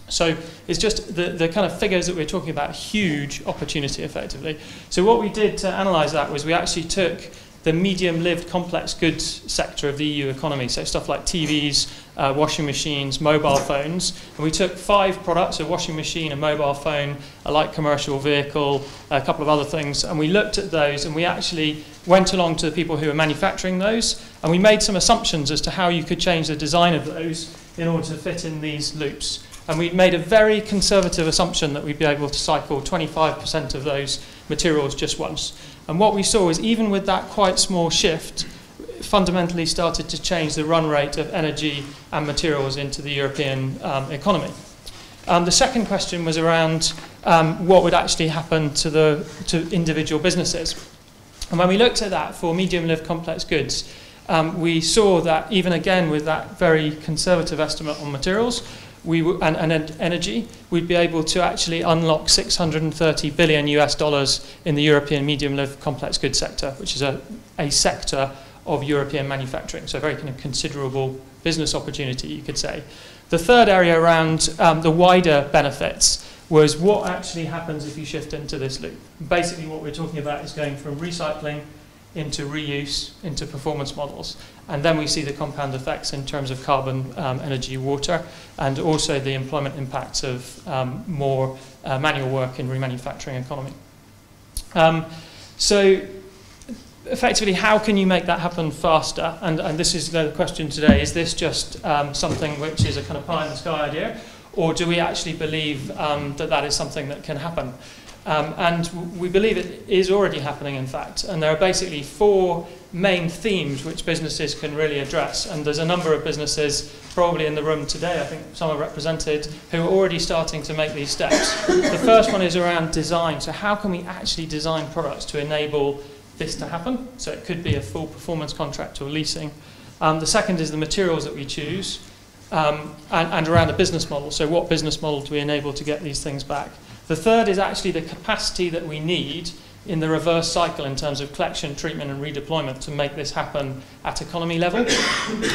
So it's just the kind of figures that we're talking about, huge opportunity effectively. So what we did to analyse that was we actually took the medium-lived complex goods sector of the EU economy, so stuff like TVs, washing machines, mobile phones, and we took 5 products, a washing machine, a mobile phone, a light commercial vehicle, a couple of other things, and we looked at those and we actually went along to the people who were manufacturing those, and we made some assumptions as to how you could change the design of those in order to fit in these loops. And we made a very conservative assumption that we'd be able to cycle 25% of those materials just once. And what we saw is even with that quite small shift, it fundamentally started to change the run rate of energy and materials into the European economy. The second question was around what would actually happen to individual businesses. And when we looked at that for medium-lived complex goods, we saw that even again with that very conservative estimate on materials, and energy, we'd be able to actually unlock $630 billion in the European medium-lived complex goods sector, which is a sector of European manufacturing, so a very kind of considerable business opportunity, you could say. The third area around the wider benefits was what actually happens if you shift into this loop. Basically what we're talking about is going from recycling into reuse, into performance models. And then we see the compound effects in terms of carbon, energy, water, and also the employment impacts of more manual work in remanufacturing economy. So effectively, how can you make that happen faster? And this is the question today. Is this just something which is a kind of pie in the sky idea? Or do we actually believe that is something that can happen? And we believe it is already happening, in fact. And there are basically 4 main themes which businesses can really address. And there's a number of businesses probably in the room today, I think some are represented, who are already starting to make these steps. The first one is around design. So how can we actually design products to enable this to happen? So it could be a full performance contract or leasing. The second is the materials that we choose, and around the business model. So what business model do we enable to get these things back? The third is actually the capacity that we need in the reverse cycle in terms of collection, treatment and redeployment to make this happen at economy level.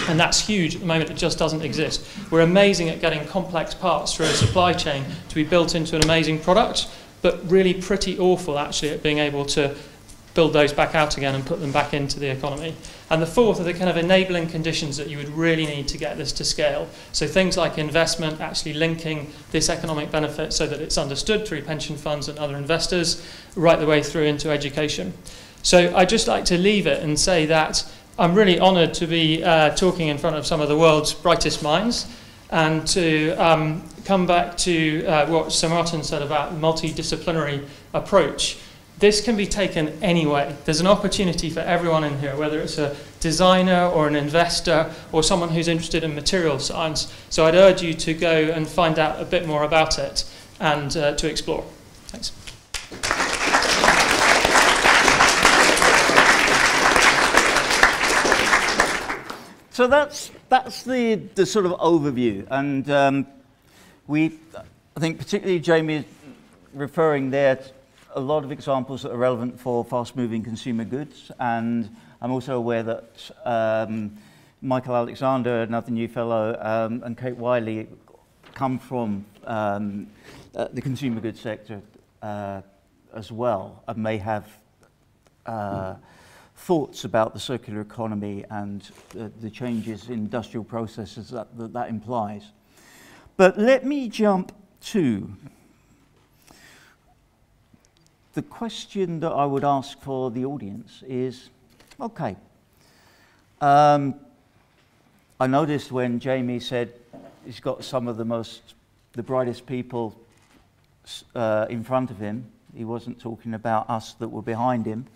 And that's huge. At the moment it just doesn't exist. We're amazing at getting complex parts through a supply chain to be built into an amazing product, but really pretty awful actually at being able to build those back out again and put them back into the economy. And the fourth are the kind of enabling conditions that you would really need to get this to scale. So things like investment, actually linking this economic benefit so that it's understood through pension funds and other investors, right the way through into education. So I'd just like to leave it and say that I'm really honoured to be talking in front of some of the world's brightest minds, and to come back to what Sir Martin said about multidisciplinary approach. This can be taken anyway. There's an opportunity for everyone in here, whether it's a designer or an investor or someone who's interested in material science. So I'd urge you to go and find out a bit more about it and to explore. Thanks. So that's the sort of overview, and I think particularly Jamie is referring there to a lot of examples that are relevant for fast-moving consumer goods, and I'm also aware that Michael Alexander, another new fellow, and Kate Wiley come from the consumer goods sector as well, and may have thoughts about the circular economy and the changes in industrial processes that implies. But let me jump to the question that I would ask for the audience is, okay, I noticed when Jamie said he's got some of the brightest people in front of him, he wasn't talking about us that were behind him.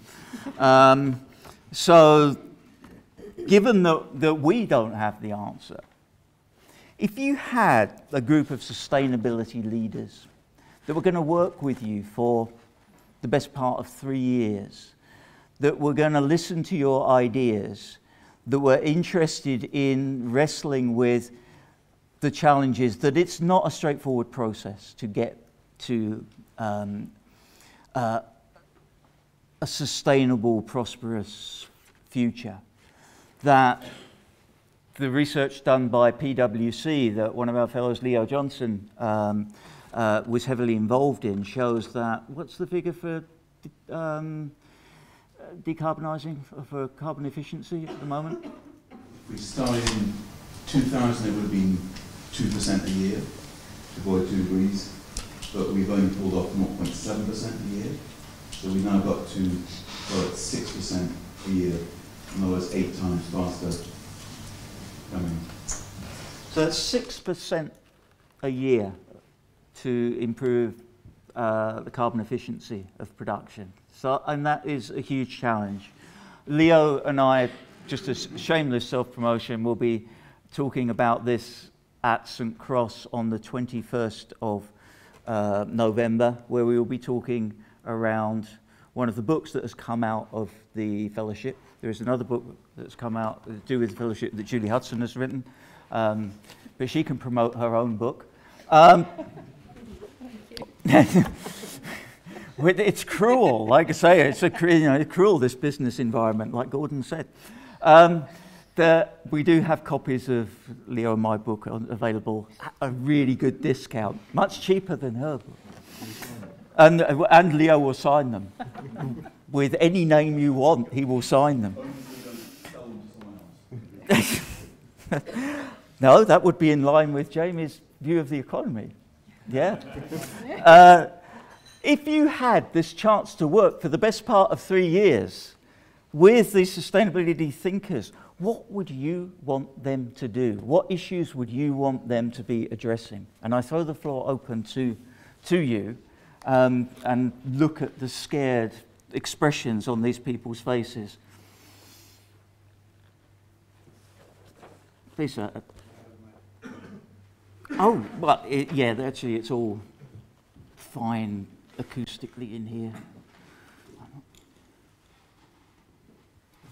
So given that we don't have the answer, if you had a group of sustainability leaders that were going to work with you for the best part of 3 years, that were going to listen to your ideas, that were interested in wrestling with the challenges, that it's not a straightforward process to get to a sustainable, prosperous future, that the research done by PwC that one of our fellows, Leo Johnson, was heavily involved in, shows that, what's the figure for decarbonising, for carbon efficiency at the moment? If we started in 2000, it would have been 2% a year to avoid 2 degrees, but we've only pulled off 0.7% a year. So we've now got to 6% a year, in other words, 8 times faster coming. So that's 6% a year to improve the carbon efficiency of production. So, and that is a huge challenge. Leo and I, just a shameless self-promotion, will be talking about this at St. Cross on the 21st of November, where we will be talking around one of the books that has come out of the fellowship. There is another book that's come out to do with the fellowship that Julie Hudson has written, but she can promote her own book. It's cruel, like I say, it's cruel, this business environment, like Gordon said. We do have copies of Leo and my book available at a really good discount, much cheaper than her book. And Leo will sign them. With any name you want, he will sign them. No, that would be in line with Jamie's view of the economy. Yeah. If you had this chance to work for the best part of 3 years with these sustainability thinkers, what would you want them to do? What issues would you want them to be addressing? And I throw the floor open to you. and look at the scared expressions on these people's faces. Please, sir. Oh, but yeah, actually it's all fine acoustically in here.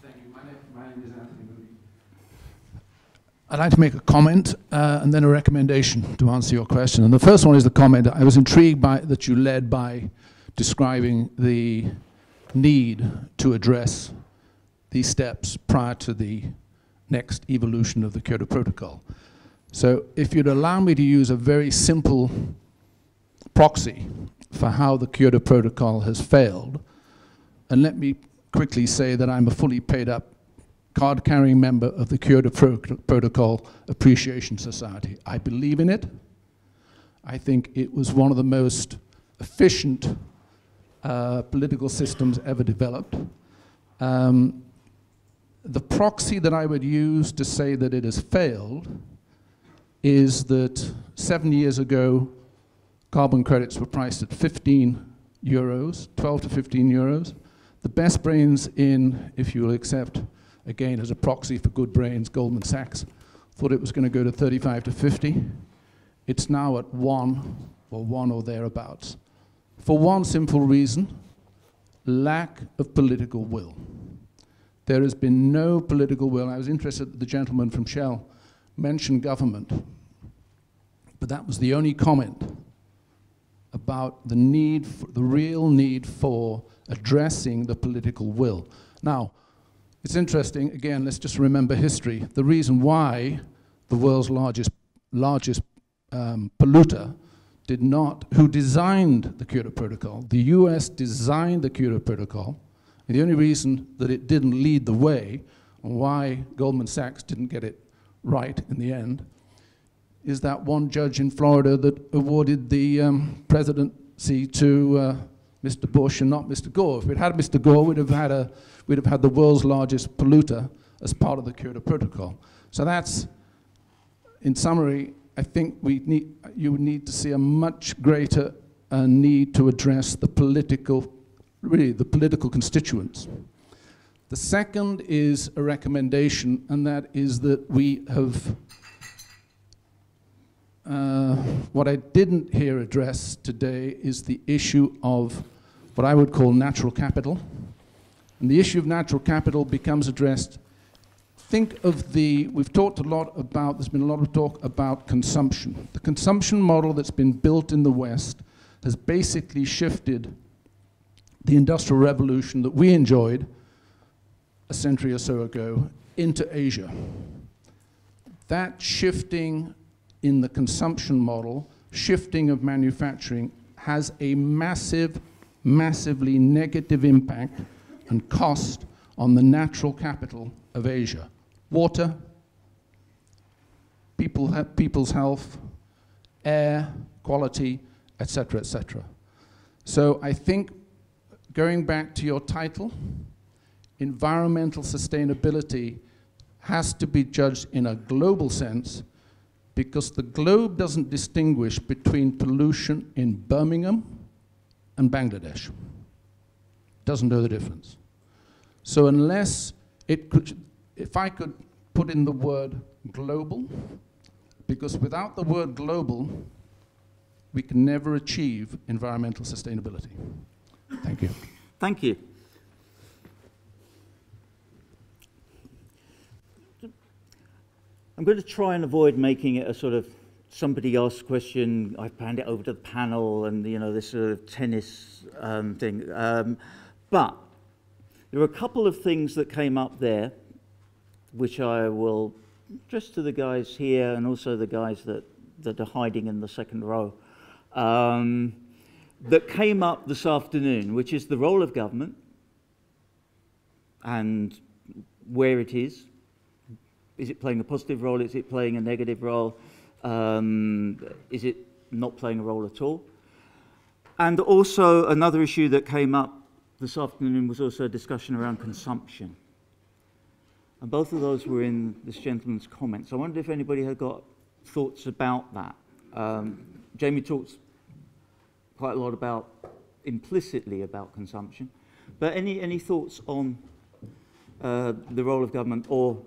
Thank you. My name is Anthony Moody. I'd like to make a comment and then a recommendation to answer your question. And the first one is the comment. I was intrigued by that you led by describing the need to address these steps prior to the next evolution of the Kyoto Protocol. So if you'd allow me to use a very simple proxy for how the Kyoto Protocol has failed, and let me quickly say that I'm a fully paid up card-carrying member of the Kyoto Protocol Appreciation Society. I believe in it. I think it was one of the most efficient political systems ever developed. The proxy that I would use to say that it has failed is that 7 years ago, carbon credits were priced at 15 euros, 12 to 15 euros. The best brains in, if you will accept, again as a proxy for good brains, Goldman Sachs, thought it was going to go to 35 to 50. It's now at 1 or thereabouts. For one simple reason, lack of political will. There has been no political will. I was interested that the gentleman from Shell mentioned government, but that was the only comment about the need, the real need for addressing the political will. Now, it's interesting, again, let's just remember history. The reason why the world's largest polluter who designed the Kyoto Protocol, the US designed the Kyoto Protocol, and the only reason that it didn't lead the way, and why Goldman Sachs didn't get it right in the end, is that one judge in Florida that awarded the presidency to Mr. Bush and not Mr. Gore. If we'd had Mr. Gore, we'd have had the world's largest polluter as part of the Kyoto Protocol. So that's, in summary, I think you would need to see a much greater need to address the political constituents. The second is a recommendation, and that is that we have, what I didn't hear addressed today is the issue of what I would call natural capital. And the issue of natural capital becomes addressed. Think of we've talked a lot about, there's been a lot of talk about consumption. The consumption model that's been built in the West has basically shifted the Industrial Revolution that we enjoyed a century or so ago into Asia. That shifting in the consumption model, shifting of manufacturing, has a massively negative impact and cost on the natural capital of Asia. Water, people's health, air, quality, etc., etc. So I think, going back to your title, environmental sustainability has to be judged in a global sense, because the globe doesn't distinguish between pollution in Birmingham and Bangladesh. Doesn't know the difference. So unless if I could put in the word global, because without the word global, we can never achieve environmental sustainability. Thank you. Thank you. I'm going to try and avoid making it a sort of somebody asks a question, I hand it over to the panel, and this sort of tennis thing. But there are a couple of things that came up there, which I will address to the guys here and also the guys that are hiding in the second row, that came up this afternoon, which is the role of government and where it is. Is it playing a positive role? Is it playing a negative role? Is it not playing a role at all? And also another issue that came up this afternoon was also a discussion around consumption. And both of those were in this gentleman's comments. I wondered if anybody had got thoughts about that. Jamie talks quite a lot about implicitly about consumption. But any thoughts on the role of government or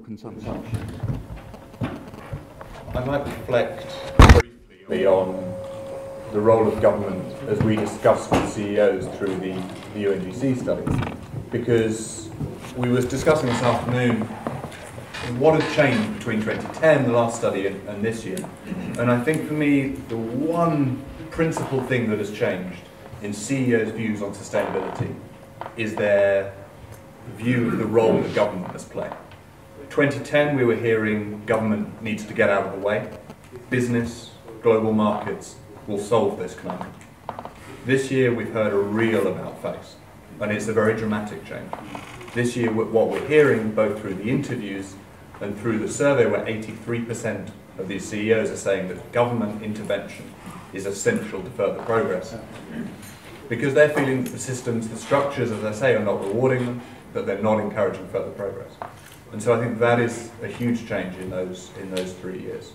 consumption? I might reflect briefly on the role of government as we discussed with CEOs through the UNGC studies, because we were discussing this afternoon what has changed between 2010, the last study, and this year. And I think for me, the one principal thing that has changed in CEOs' views on sustainability is their view of the role that government must play. 2010, we were hearing government needs to get out of the way. Business, global markets will solve this conundrum. This year, we've heard a real about face, and it's a very dramatic change. This year, what we're hearing, both through the interviews and through the survey, where 83% of these CEOs are saying that government intervention is essential to further progress. Because they're feeling that the systems, the structures, as I say, are not rewarding them, that they're not encouraging further progress. And so I think that is a huge change in those 3 years.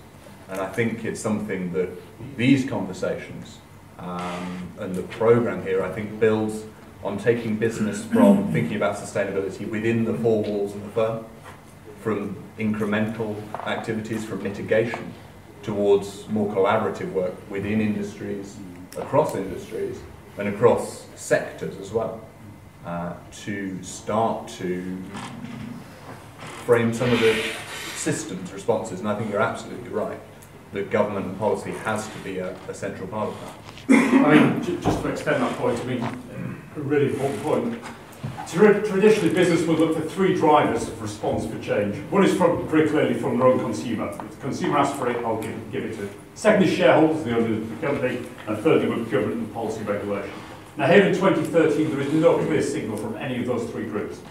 And I think it's something that these conversations and the programme here, I think, builds on taking business from thinking about sustainability within the four walls of the firm, from incremental activities, from mitigation, towards more collaborative work within industries, across industries, and across sectors as well, to start to frame some of the systems responses. And I think you're absolutely right that government and policy has to be a central part of that. I mean, just to extend that point, I mean, a really important point. Traditionally, business would look for three drivers of response for change. One is very clearly from their own consumer. If the consumer asks for it, I'll give it to it. Second is shareholders, the owners of the company, and thirdly would government and policy regulation. Now here in 2013, there is no clear signal from any of those three groups.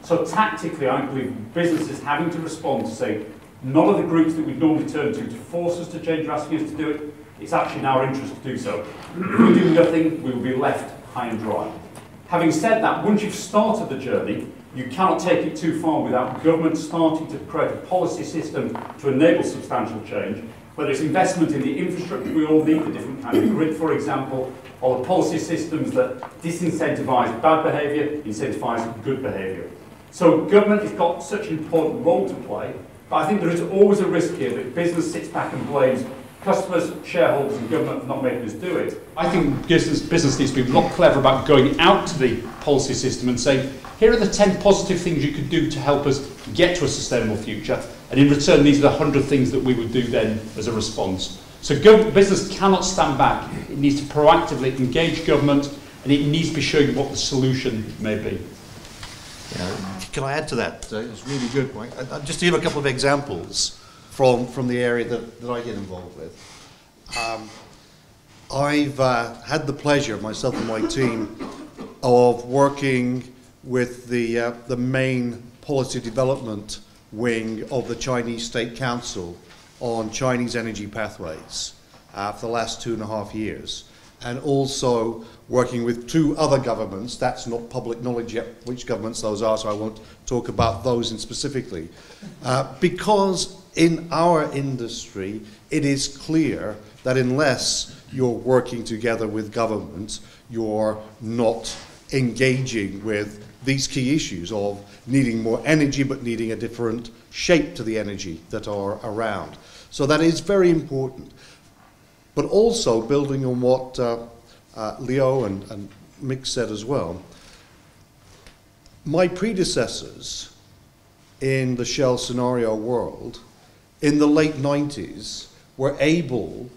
So tactically, I believe business is having to respond to say, none of the groups that we'd normally turn to force us to change or asking us to do it, it's actually in our interest to do so. If we do nothing, we will be left high and dry. Having said that, once you've started the journey, you cannot take it too far without government starting to create a policy system to enable substantial change, whether it's investment in the infrastructure we all need, the different kind of grid, for example, or the policy systems that disincentivise bad behaviour, incentivise good behaviour. So government has got such an important role to play, but I think there is always a risk here that business sits back and blames customers, shareholders and government for not making us do it. I think business needs to be a lot clever about going out to the policy system and saying, here are the 10 positive things you could do to help us get to a sustainable future, and in return these are the 100 things that we would do then as a response. So business cannot stand back. It needs to proactively engage government, and it needs to be showing what the solution may be. Yeah. Can I add to that? It's really good. Just to give a couple of examples from the area that I get involved with. I've had the pleasure, myself and my team, of working with the main policy development wing of the Chinese State Council on Chinese energy pathways for the last 2.5 years, and also working with two other governments. That's not public knowledge yet which governments those are, so I won't talk about those in specifically. Because in our industry, it is clear that unless you're working together with government, you're not engaging with these key issues of needing more energy but needing a different shape to the energy that are around. So that is very important. But also building on what Leo and Mick said as well, my predecessors in the Shell scenario world in the late 90s were able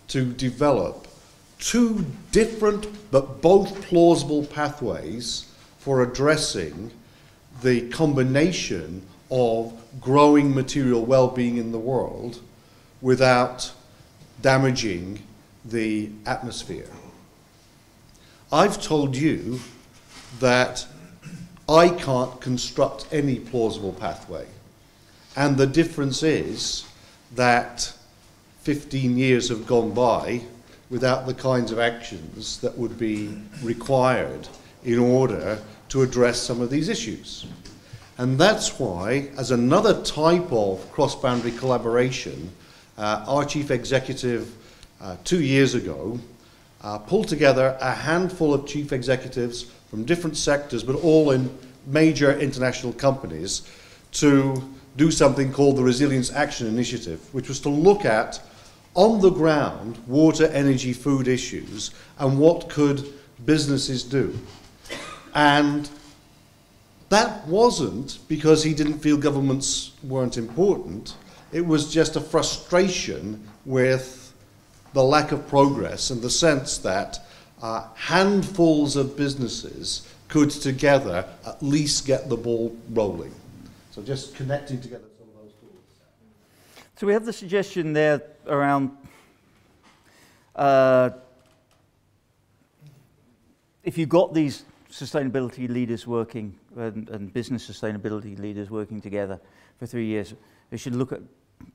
to develop two different but both plausible pathways for addressing the combination of growing material well-being in the world without damaging the atmosphere. I've told you that I can't construct any plausible pathway. And the difference is that 15 years have gone by without the kinds of actions that would be required in order to address some of these issues. And that's why, as another type of cross-boundary collaboration, our chief executive 2 years ago pulled together a handful of chief executives from different sectors, but all in major international companies, to do something called the Resilience Action Initiative, which was to look at, on the ground, water, energy, food issues, and what could businesses do. And that wasn't because he didn't feel governments weren't important. It was just a frustration with the lack of progress and the sense that handfuls of businesses could together at least get the ball rolling. So just connecting together some of those tools. So we have the suggestion there around if you've got these sustainability leaders working and business sustainability leaders working together for 3 years, they should look at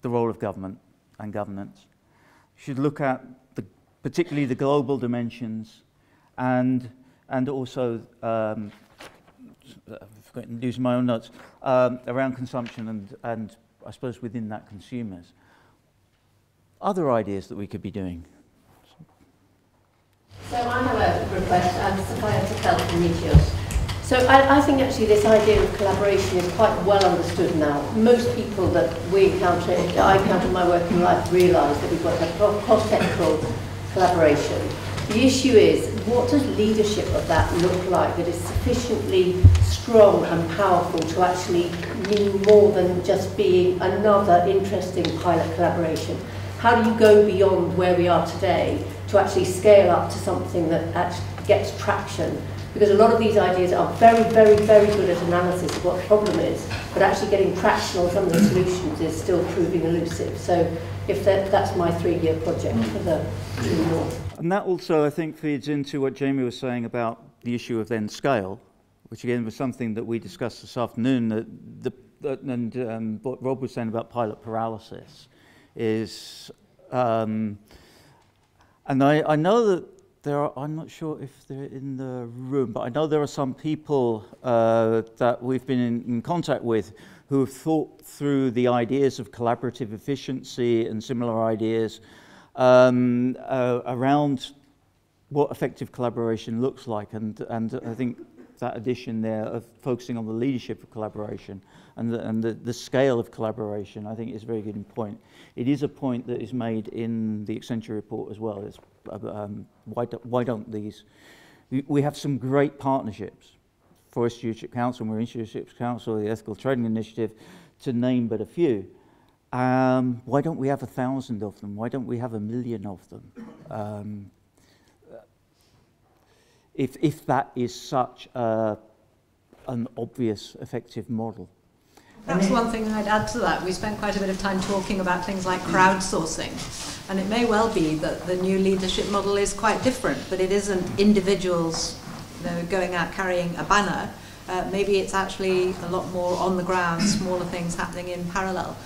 the role of government and governance. Should look at particularly the global dimensions and also I've forgotten to use my own notes around consumption and I suppose within that consumers. Other ideas that we could be doing. So I have a request. I'm Sophia Tickell from Meteos. So I think actually this idea of collaboration is quite well understood now. Most people that I encounter in my working life realise that we've got to have cross-technical collaboration. The issue is, what does leadership of that look like that is sufficiently strong and powerful to actually mean more than just being another interesting pilot collaboration? How do you go beyond where we are today to actually scale up to something that actually gets traction? Because a lot of these ideas are very, very, very good at analysis of what the problem is, but actually getting traction on some of the solutions is still proving elusive. So if that's my 3-year project for the North. And that also, I think, feeds into what Jamie was saying about the issue of then scale, which again was something that we discussed this afternoon, and what Rob was saying about pilot paralysis is, and I know that there are, I'm not sure if they're in the room, but I know there are some people that we've been in contact with who have thought through the ideas of collaborative efficiency and similar ideas around what effective collaboration looks like, and I think that addition there of focusing on the leadership of collaboration and the scale of collaboration, I think is a very good point. It is a point that is made in the Accenture report as well. It's, why don't these? We have some great partnerships. Forest Stewardship Council, Marine Stewardship Council, the Ethical Trading Initiative, to name but a few. Why don't we have 1,000 of them? Why don't we have 1 million of them? If that is such an obvious, effective model. That's one thing I'd add to that. We spent quite a bit of time talking about things like crowdsourcing. And it may well be that the new leadership model is quite different, but it isn't individuals going out carrying a banner. Maybe it's actually a lot more on the ground, smaller things happening in parallel.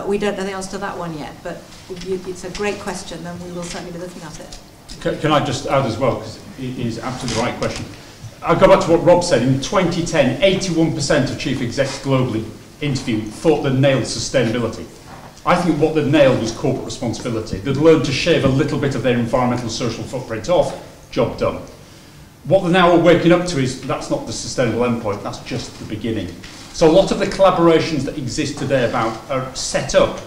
We don't know the answer to that one yet, but it's a great question, and we will certainly be looking at it. Can I just add as well, because it is absolutely the right question. I'll go back to what Rob said. In 2010, 81% of chief execs globally interviewed thought they'd nailed sustainability. I think what they'd nailed was corporate responsibility. They'd learned to shave a little bit of their environmental social footprint off, job done. What they're now waking up to is that's not the sustainable endpoint, that's just the beginning. So a lot of the collaborations that exist today are set up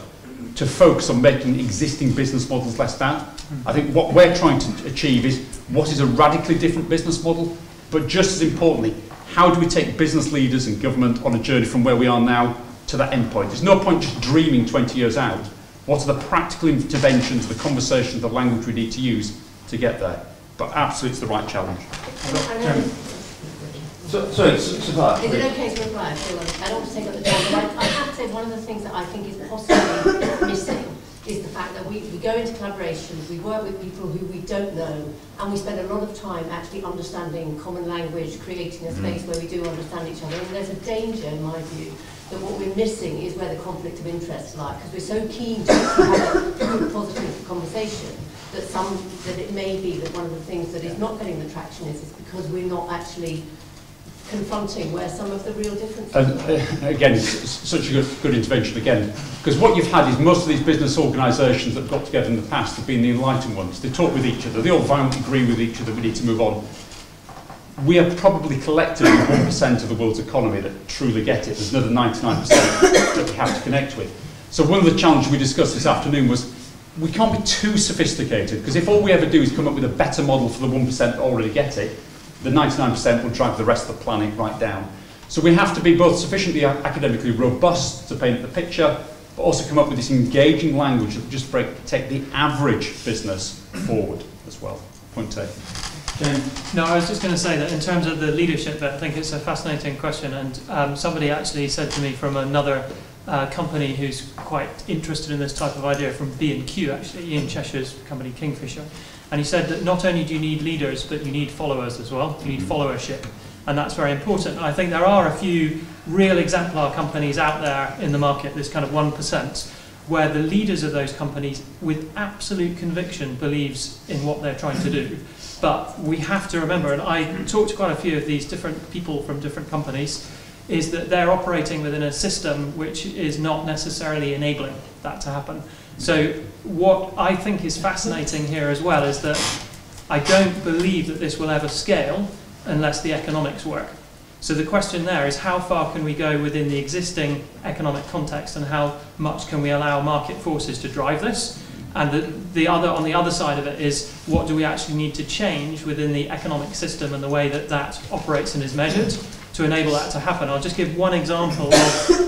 to focus on making existing business models less bad. I think what we're trying to achieve is what is a radically different business model, but just as importantly, how do we take business leaders and government on a journey from where we are now to that endpoint? There's no point just dreaming 20 years out. What are the practical interventions, the conversations, the language we need to use to get there? But absolutely it's the right challenge. Sorry, Savannah. Is it okay to reply? I don't want to take up the time, but I have to say one of the things that I think is possibly missing is the fact that we go into collaborations, we work with people who we don't know, and we spend a lot of time actually understanding common language, creating a space where we do understand each other. And there's a danger, in my view, that what we're missing is where the conflict of interests lie, because we're so keen to have a good, positive conversation that it may be that one of the things that is not getting the traction is because we're not actually confronting where some of the real differences And again, it's such a good intervention again, because what you've had is most of these business organisations that have got together in the past have been the enlightened ones. They talk with each other, they all violently agree with each other, we need to move on. We are probably collectively 1% of the world's economy that truly get it. There's another 99% that we have to connect with. So one of the challenges we discussed this afternoon was we can't be too sophisticated, because if all we ever do is come up with a better model for the 1% that already get it, the 99% will drag the rest of the planet right down. So we have to be both sufficiently academically robust to paint the picture, but also come up with this engaging language that will just take the average business forward as well. Point taken. No, I was just going to say that in terms of the leadership, I think it's a fascinating question, and somebody actually said to me from another company who's quite interested in this type of idea, from B&Q actually, Ian Cheshire's company Kingfisher, and he said that not only do you need leaders, but you need followers as well. You need followership, and that's very important. And I think there are a few real exemplar companies out there in the market, this kind of 1%, where the leaders of those companies with absolute conviction believes in what they're trying to do. But we have to remember, and I talked to quite a few of these different people from different companies, is that they're operating within a system which is not necessarily enabling that to happen. So what I think is fascinating here as well is that I don't believe that this will ever scale unless the economics work. So the question there is, how far can we go within the existing economic context, and how much can we allow market forces to drive this? And on the other side of it is, what do we actually need to change within the economic system and the way that that operates and is measured to enable that to happen? I'll just give one example of,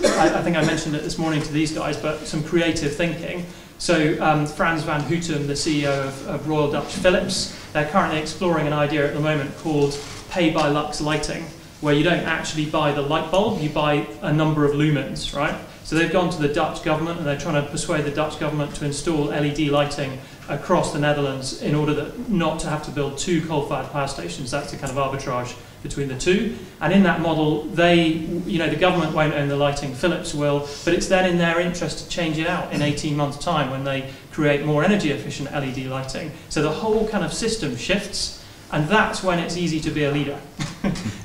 I think I mentioned it this morning to these guys, but some creative thinking. So Frans van Houten, the CEO of Royal Dutch Philips, they're currently exploring an idea at the moment called pay-by-lux lighting, where you don't actually buy the light bulb, you buy a number of lumens, right? So they've gone to the Dutch government and they're trying to persuade the Dutch government to install LED lighting across the Netherlands in order not to have to build 2 coal-fired power stations. That's the kind of arbitrage between the two. And in that model, the government won't own the lighting, Philips will, but it's then in their interest to change it out in 18 months' time when they create more energy efficient LED lighting. So the whole kind of system shifts, and that's when it's easy to be a leader,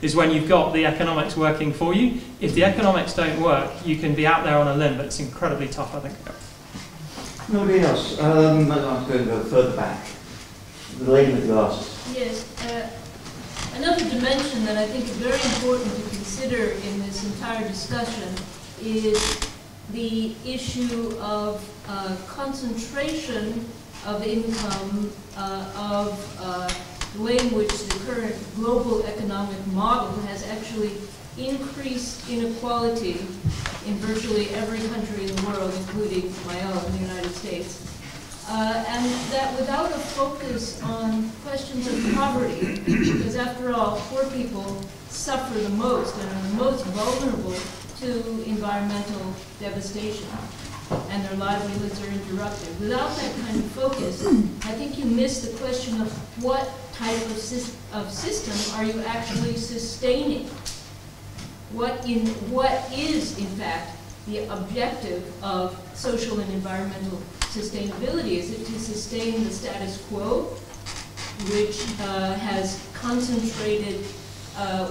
is when you've got the economics working for you. If the economics don't work, you can be out there on a limb, but it's incredibly tough, I think. Nobody else? I'm going to go further back. The lady with glasses. Yes. Another dimension that I think is very important to consider in this entire discussion is the issue of concentration of income, of the way in which the current global economic model has actually increased inequality in virtually every country in the world, including my own, the United States. And that without a focus on questions of poverty, because after all, poor people suffer the most and are the most vulnerable to environmental devastation, and their livelihoods are interrupted. Without that kind of focus, I think you miss the question of what type of system are you actually sustaining? What is, in fact, the objective of social and environmental sustainability? Is it to sustain the status quo, which has concentrated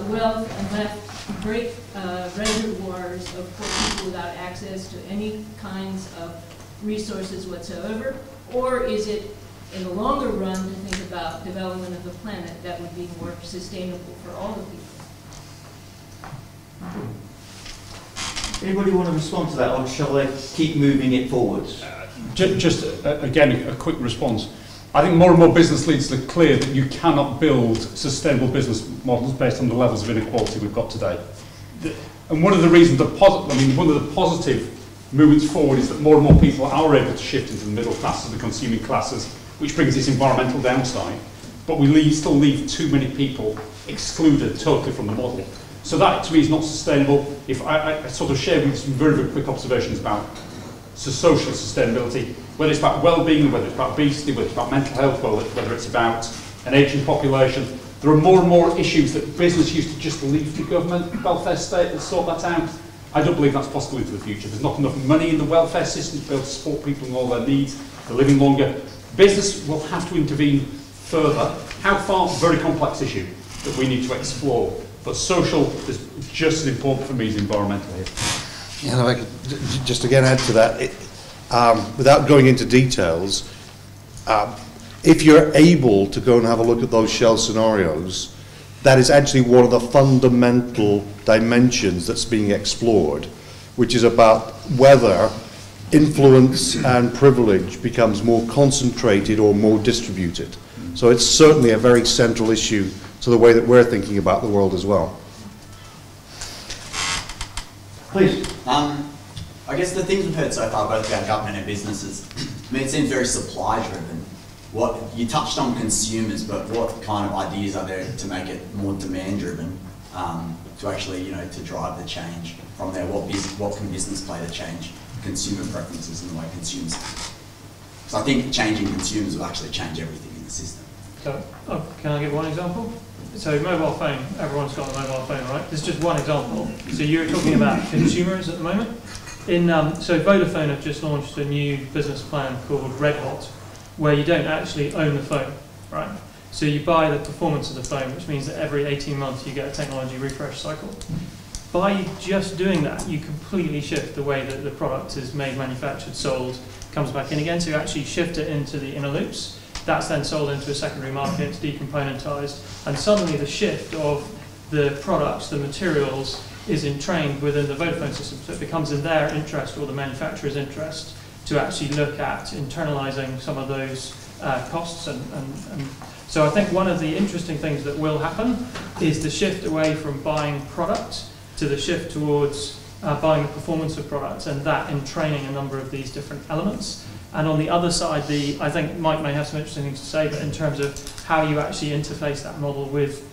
wealth and left great reservoirs of poor people without access to any kinds of resources whatsoever? Or is it, in the longer run, to think about development of the planet that would be more sustainable for all the people? Anybody want to respond to that, or shall I keep moving it forwards? Just again, a quick response. I think more and more business leaders are clear that you cannot build sustainable business models based on the levels of inequality we've got today. And one of the reasons, one of the positive movements forward is that more and more people are able to shift into the middle classes, the consuming classes, which brings this environmental downside. But we still leave too many people excluded totally from the model. So that, to me, is not sustainable. If I sort of share with you some very, very quick observations about social sustainability, whether it's about well-being, whether it's about obesity, whether it's about mental health, whether it's about an ageing population. There are more and more issues that business used to just leave to government welfare state and sort that out. I don't believe that's possible into the future. There's not enough money in the welfare system to be able to support people in all their needs. They're living longer. Business will have to intervene further. How far? Very complex issue that we need to explore. But social is just as important for me as environmental here. Yeah, and if I could just again add to that, without going into details, if you're able to go and have a look at those shell scenarios, that is actually one of the fundamental dimensions that's being explored, which is about whether influence and privilege becomes more concentrated or more distributed. So it's certainly a very central issue to the way that we're thinking about the world as well. Please. I guess the things we've heard so far, both about government and businesses, I mean, it seems very supply-driven. What you touched on consumers, but what kind of ideas are there to make it more demand-driven, to actually, you know, to drive the change from there? What can business play to change consumer preferences and the way consumers? Because I think changing consumers will actually change everything in the system. So, can I give one example? So mobile phone, everyone's got a mobile phone, right? This is just one example. So you're talking about consumers at the moment. So Vodafone have just launched a new business plan called Red Hot, where you don't actually own the phone, right? So you buy the performance of the phone, which means that every 18 months you get a technology refresh cycle. By just doing that, you completely shift the way that the product is made, manufactured, sold, comes back in again. So you actually shift it into the inner loops. That's then sold into a secondary market, it's decomponentized, and suddenly the shift of the products, the materials, is entrained within the Vodafone system. So it becomes in their interest, or the manufacturer's interest, to actually look at internalizing some of those costs. And so I think one of the interesting things that will happen is the shift away from buying products to the shift towards buying the performance of products, and that in training a number of these different elements. And on the other side, I think Mike may have some interesting things to say, but in terms of how you actually interface that model with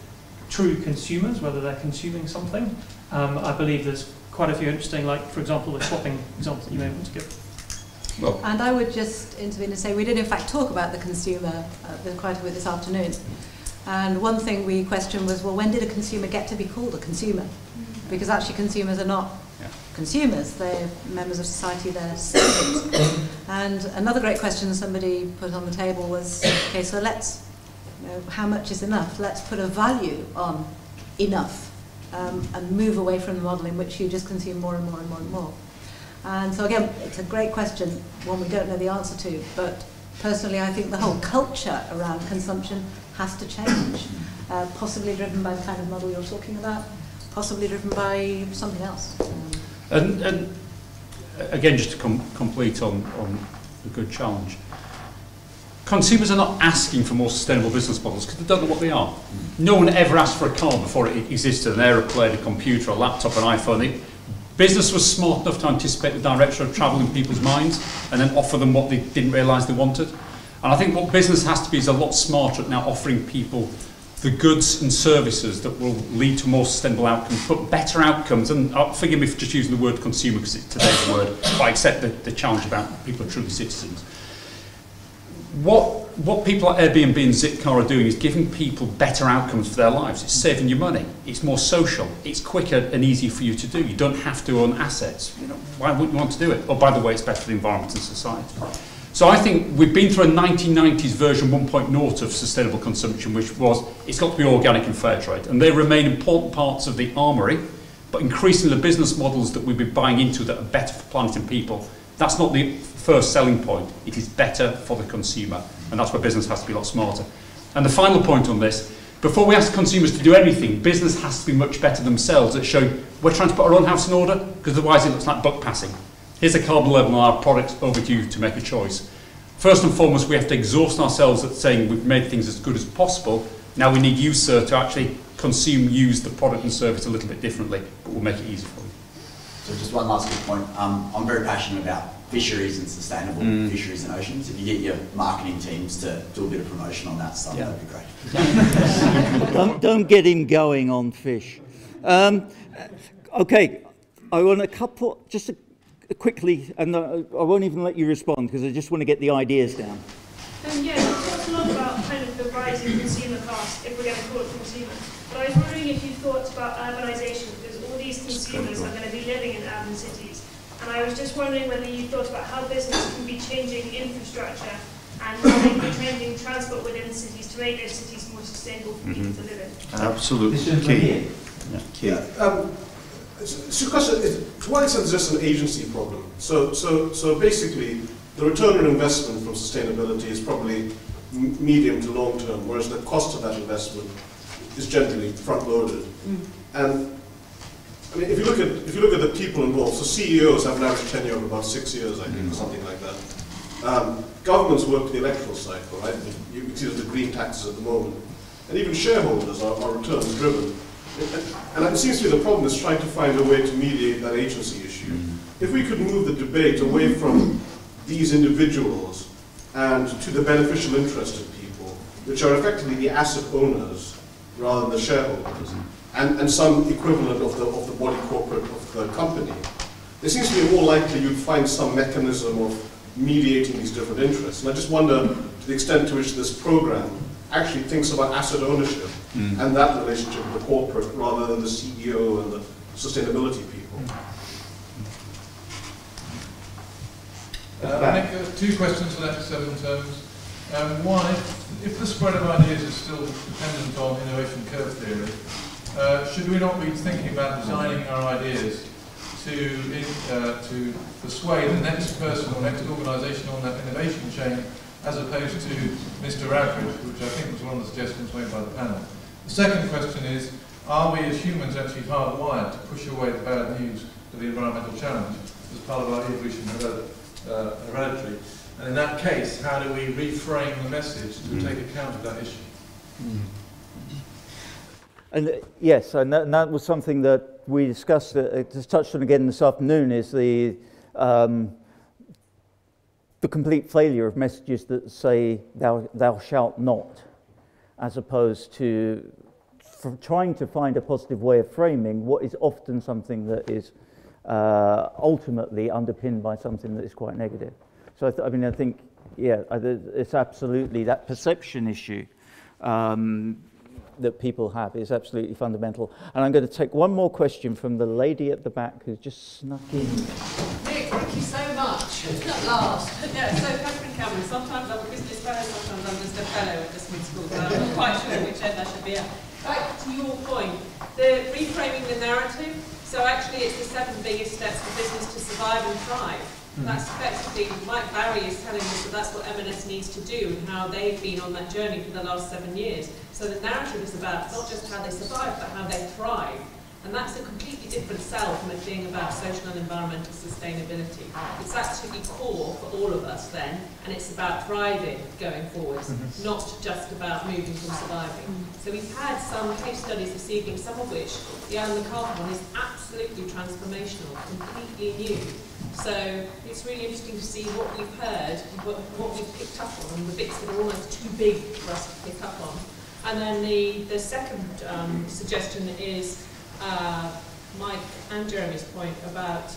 true consumers, whether they're consuming something, I believe there's quite a few interesting, like, for example, the shopping example that you may want to give. Well, and I would just intervene and say we did in fact talk about the consumer quite a bit this afternoon. And one thing we questioned was, well, when did a consumer get to be called a consumer? Because actually consumers are not consumers, they're members of society, they're citizens. And another great question somebody put on the table was, okay, so let's, you know, how much is enough? Let's put a value on enough, and move away from the model in which you just consume more and more and more and more. And so again, it's a great question, one we don't know the answer to, but personally I think the whole culture around consumption has to change, possibly driven by the kind of model you're talking about, possibly driven by something else. And again, just to complete on the good challenge, consumers are not asking for more sustainable business models because they don't know what they are. No one ever asked for a car before it existed, an aeroplane, a computer, a laptop, an iPhone. Business was smart enough to anticipate the direction of travel in people's minds and then offer them what they didn't realise they wanted. And I think what business has to be is a lot smarter at now offering people the goods and services that will lead to more sustainable outcomes, but better outcomes. And forgive me for just using the word consumer because it's today's word, but I accept the challenge about people are truly citizens. What people like Airbnb and Zipcar are doing is giving people better outcomes for their lives. It's saving you money, it's more social, it's quicker and easier for you to do. You don't have to own assets. You know, why wouldn't you want to do it? Oh, by the way, it's better for the environment and society. So I think we've been through a 1990s version 1.0 of sustainable consumption, which was, it's got to be organic and fair trade. And they remain important parts of the armoury, but increasingly the business models that we've been buying into that are better for planet and people, that's not the first selling point. It is better for the consumer. And that's where business has to be a lot smarter. And the final point on this, before we ask consumers to do anything, business has to be much better themselves at showing we're trying to put our own house in order, because otherwise it looks like buck passing. Here's a carbon level on our products, over to you to make a choice. First and foremost, we have to exhaust ourselves at saying we've made things as good as possible. Now we need you, sir, to actually use the product and service a little bit differently, but we'll make it easy for you. So just one last good point. I'm very passionate about fisheries and sustainable fisheries and oceans. If you get your marketing teams to do a bit of promotion on that stuff, that'd be great. Don't get him going on fish. Okay, I want a couple, just quickly, and I won't even let you respond because I just want to get the ideas down. Yeah, we talked a lot about kind of the rise in consumer cost, if we're going to call it consumer. But I was wondering if you thought about urbanisation, because all these consumers are going to be living in urban cities. And I was just wondering whether you thought about how business can be changing infrastructure and how they can be changing transport within cities to make those cities more sustainable for people to live in. Absolutely key. Yeah. So the question is, to what extent is this an agency problem? So basically, the return on investment from sustainability is probably medium to long term, whereas the cost of that investment is generally front loaded. And I mean, if you look at the people involved, so CEOs have an average tenure of about 6 years, I think, or something like that. Governments work the electoral cycle, right? You can see there's the green taxes at the moment, and even shareholders are return driven. And it seems to me the problem is trying to find a way to mediate that agency issue. If we could move the debate away from these individuals and to the beneficial interested people, which are effectively the asset owners rather than the shareholders, and some equivalent of the body corporate of the company, it seems to be more likely you'd find some mechanism of mediating these different interests. And I just wonder to the extent to which this program actually thinks about asset ownership and that relationship with the corporate rather than the CEO and the sustainability people. Nick, two questions for the next 7 terms. One, if the spread of ideas is still dependent on innovation curve theory, should we not be thinking about designing our ideas to persuade the next person or next organisation on that innovation chain, as opposed to Mr. Average, which I think was one of the suggestions made by the panel? The second question is, are we as humans actually hardwired to push away the bad news to the environmental challenge as part of our evolution hereditary? And in that case, how do we reframe the message to take account of that issue? And yes, and that was something that we discussed, just touched on again this afternoon, is the complete failure of messages that say thou shalt not, as opposed to trying to find a positive way of framing what is often something that is ultimately underpinned by something that is quite negative. So I think, yeah, it's absolutely that perception issue that people have is absolutely fundamental. And I'm going to take one more question from the lady at the back who's just snuck in. Nick, thank you so much. At last. Yeah, so Catherine Cameron, sometimes I'm a business fellow, sometimes I'm just a fellow at the Smith School, so I'm not quite sure which end I should be at. Back to your point, the reframing the narrative, so actually it's the 7 biggest steps for business to survive and thrive. That's effectively, Mike Barry is telling us that that's what M&S needs to do and how they've been on that journey for the last 7 years. So the narrative is about not just how they survive, but how they thrive. And that's a completely different sell from it being about social and environmental sustainability. It's actually core for all of us then, and it's about thriving going forwards, not just about moving from surviving. So we've had some case studies this evening, some of which, the Alan McCarthy one, is absolutely transformational, completely new. So it's really interesting to see what we've heard, what we've picked up on, and the bits that are almost too big for us to pick up on. And then the second suggestion is Mike and Jeremy's point about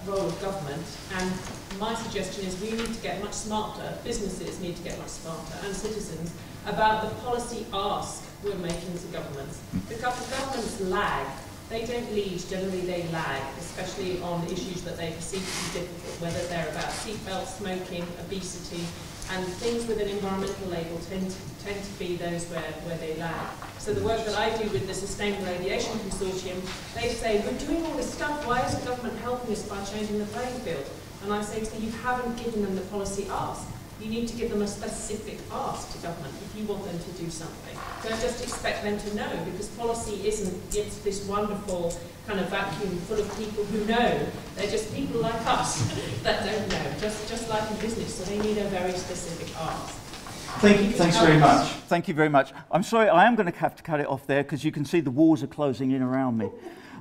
role of government, and my suggestion is we need to get much smarter, businesses need to get much smarter, and citizens, about the policy ask we're making to governments. Because governments lag. They don't lead, generally they lag, especially on issues that they perceive to be difficult, whether they're about seatbelts, smoking, obesity, and things with an environmental label tend to be those where they lag. So the work that I do with the Sustainable Aviation Consortium, they say, we're doing all this stuff, why isn't government helping us by changing the playing field? And I say to them, you haven't given them the policy ask. You need to give them a specific ask to government if you want them to do something. Don't just expect them to know, because policy isn't it's this wonderful kind of vacuum full of people who know. They're just people like us that don't know, just like in business. So they need a very specific ask. Thanks very much. Thank you very much. I'm sorry, I am going to have to cut it off there because you can see the walls are closing in around me.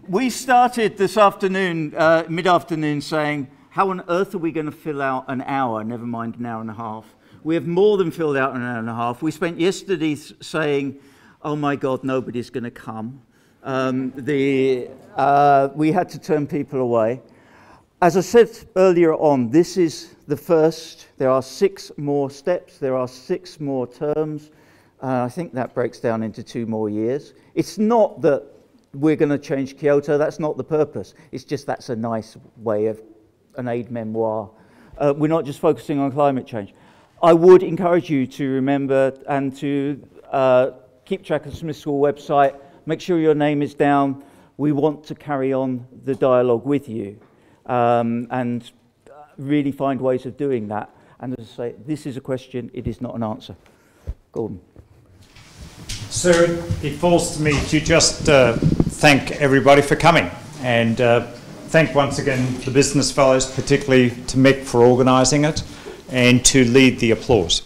We started this afternoon, mid-afternoon, saying, how on earth are we going to fill out an hour, never mind an hour and a half? We have more than filled out an hour and a half. We spent yesterday saying, oh my God, nobody's going to come. We had to turn people away. As I said earlier on, this is the first. There are 6 more steps. There are 6 more terms. I think that breaks down into 2 more years. It's not that we're going to change Kyoto. That's not the purpose. It's just that's a nice way of an aid memoir. We're not just focusing on climate change. I would encourage you to remember and to keep track of the Smith School website. make sure your name is down. We want to carry on the dialogue with you and really find ways of doing that. And as I say, this is a question, it is not an answer. Gordon. So it falls to me to just thank everybody for coming, and thank once again the Business Fellows, particularly to Mick for organising it, and to lead the applause.